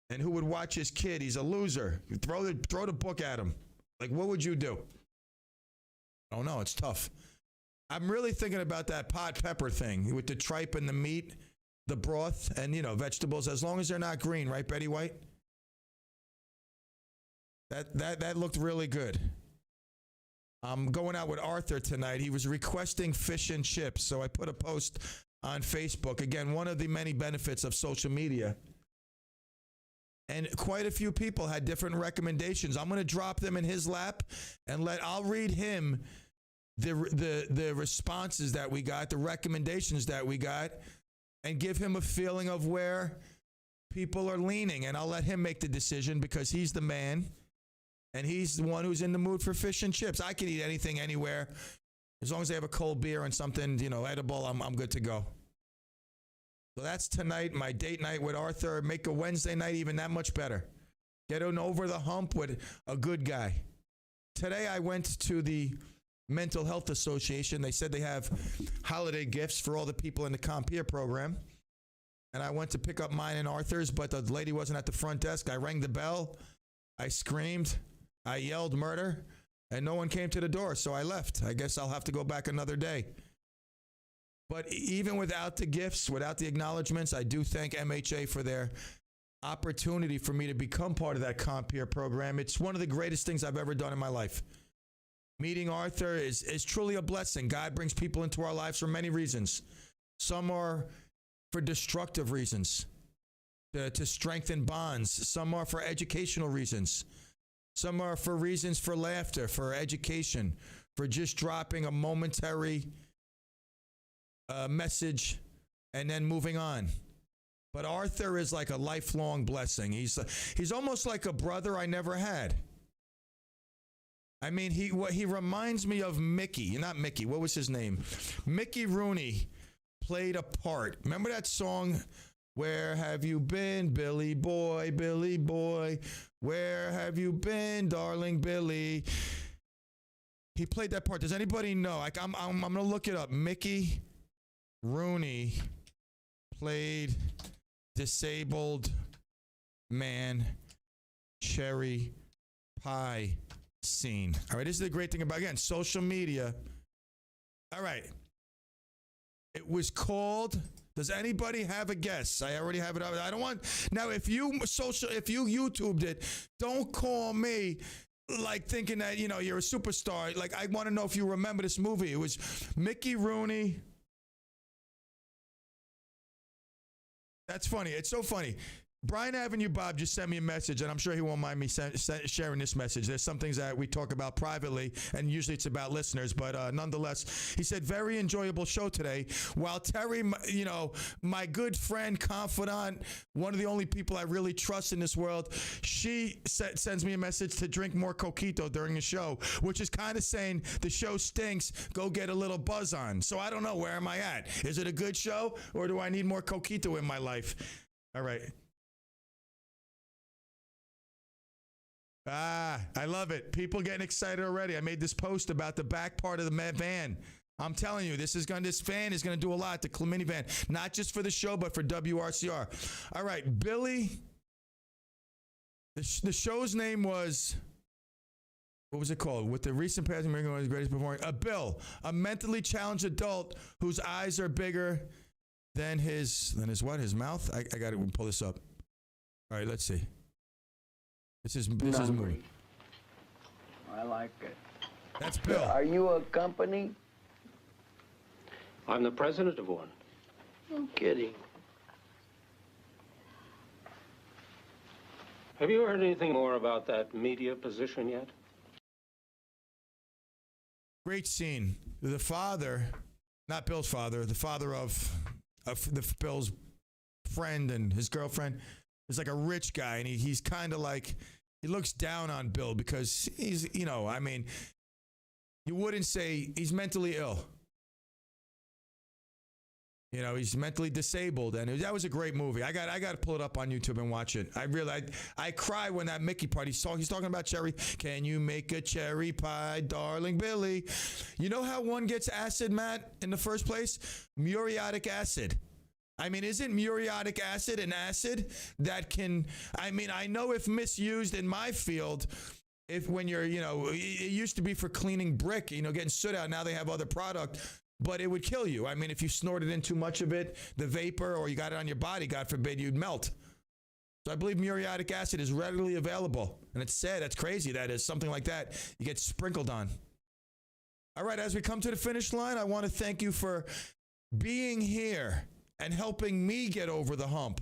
And who would watch his kid? He's a loser. You throw the book at him. Like, what would you do? I don't know. It's tough. I'm really thinking about that pot pepper thing with the tripe and the meat, the broth, and, you know, vegetables, as long as they're not green, right, Betty White? That looked really good. I'm going out with Arthur tonight. He was requesting fish and chips, so I put a post on Facebook. Again, one of the many benefits of social media. And quite a few people had different recommendations. I'm going to drop them in his lap and I'll read him the responses that we got, the recommendations that we got, and give him a feeling of where people are leaning. And I'll let him make the decision because he's the man. And he's the one who's in the mood for fish and chips. I can eat anything, anywhere. As long as they have a cold beer and something, you know, edible, I'm good to go. So that's tonight, my date night with Arthur. Make a Wednesday night even that much better. Get on over the hump with a good guy. Today I went to the Mental Health Association. They said they have holiday gifts for all the people in the Compeer program. And I went to pick up mine and Arthur's, but the lady wasn't at the front desk. I rang the bell. I screamed. I yelled murder, and no one came to the door, so I left. I guess I'll have to go back another day. But even without the gifts, without the acknowledgments, I do thank MHA for their opportunity for me to become part of that Compeer program. It's one of the greatest things I've ever done in my life. Meeting Arthur is truly a blessing. God brings people into our lives for many reasons. Some are for destructive reasons, to strengthen bonds. Some are for educational reasons. Some are for reasons for laughter, for education, for just dropping a momentary message and then moving on. But Arthur is like a lifelong blessing. He's almost like a brother I never had. I mean, he reminds me of Mickey. Not Mickey. What was his name? Mickey Rooney played a part. Remember that song? Where have you been, Billy boy, Billy boy? Where have you been, darling Billy? He played that part. Does anybody know? Like, I'm going to look it up. Mickey Rooney played disabled man, cherry pie scene. All right, this is the great thing about, again, social media. All right. It was called... Does anybody have a guess? I already have it up. I don't want... Now, if you YouTubed it, don't call me like thinking that, you know, you're a superstar. Like, I want to know if you remember this movie. It was Mickey Rooney. That's funny. It's so funny. Brian Avenue Bob just sent me a message, and I'm sure he won't mind me sharing this message. There's some things that we talk about privately, and usually it's about listeners, but nonetheless, he said, very enjoyable show today. While Terry, you know, my good friend, confidant, one of the only people I really trust in this world, she sends me a message to drink more coquito during the show, which is kind of saying the show stinks, go get a little buzz on. So I don't know, where am I at? Is it a good show, or do I need more coquito in my life? All right. I love it. People getting excited already. I made this post about the back part of the van. I'm telling you, this van is going to do a lot, the minivan, not just for the show, but for WRCR. All right, Billy. The show's name was, what was it called? With the recent passing of one of the greatest performers, Bill, a mentally challenged adult whose eyes are bigger than his what? His mouth? I got to pull this up. All right, let's see. This is a movie. I like it. That's Bill. Are you a company? I'm the president of one. No kidding. Have you heard anything more about that media position yet? Great scene. The father, not Bill's father, the father of Bill's friend and his girlfriend is like a rich guy, and he's kind of like, he looks down on Bill because he's, you know, I mean, you wouldn't say he's mentally ill. You know, he's mentally disabled, and that was a great movie. I got to pull it up on YouTube and watch it. I cry when that Mickey part. He's talking about cherry. Can you make a cherry pie, darling Billy? You know how one gets acid, Matt, in the first place? Muriatic acid. I mean, isn't muriatic acid an acid that can, I mean, I know if misused in my field, if when you're, you know, it used to be for cleaning brick, you know, getting soot out. Now they have other product. But it would kill you. I mean, if you snorted in too much of it, the vapor, or you got it on your body, God forbid, you'd melt. So I believe muriatic acid is readily available. And it's sad, that's crazy, that is something like that you get sprinkled on. All right, as we come to the finish line, I want to thank you for being here and helping me get over the hump.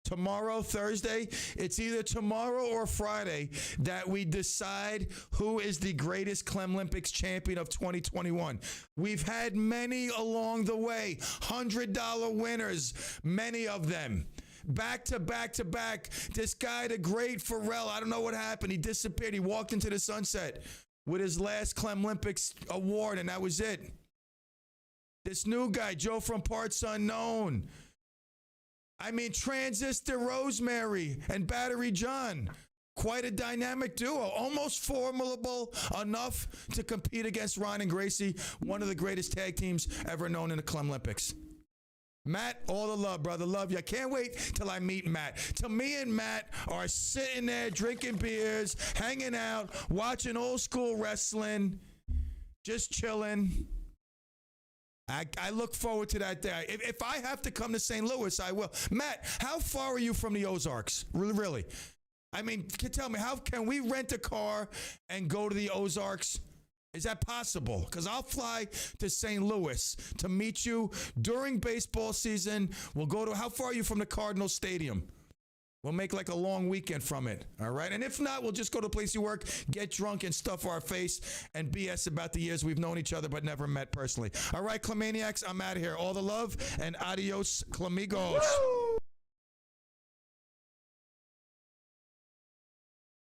Tomorrow, Thursday, it's either tomorrow or Friday that we decide who is the greatest CLEM Olympics champion of 2021. We've had many along the way, $100 winners, many of them. Back to back to back. This guy, the great Pharrell, I don't know what happened. He disappeared. He walked into the sunset with his last CLEM Olympics award, and that was it. This new guy, Joe from Parts Unknown. I mean, Transistor Rosemary and Battery John. Quite a dynamic duo. Almost formidable enough to compete against Ron and Gracie, one of the greatest tag teams ever known in the CLEM Olympics. Matt, all the love, brother. Love you. I can't wait till I meet Matt. Till me and Matt are sitting there drinking beers, hanging out, watching old school wrestling, just chilling. I look forward to that day. If I have to come to St. Louis, I will. Matt, how far are you from the Ozarks? Really? I mean, tell me, how can we rent a car and go to the Ozarks? Is that possible? Because I'll fly to St. Louis to meet you during baseball season. We'll go to, how far are you from the Cardinal Stadium? We'll make like a long weekend from it, all right? And if not, we'll just go to a place you work, get drunk and stuff our face and BS about the years we've known each other but never met personally. All right, Clemaniacs, I'm out of here. All the love and adios, Clemigos.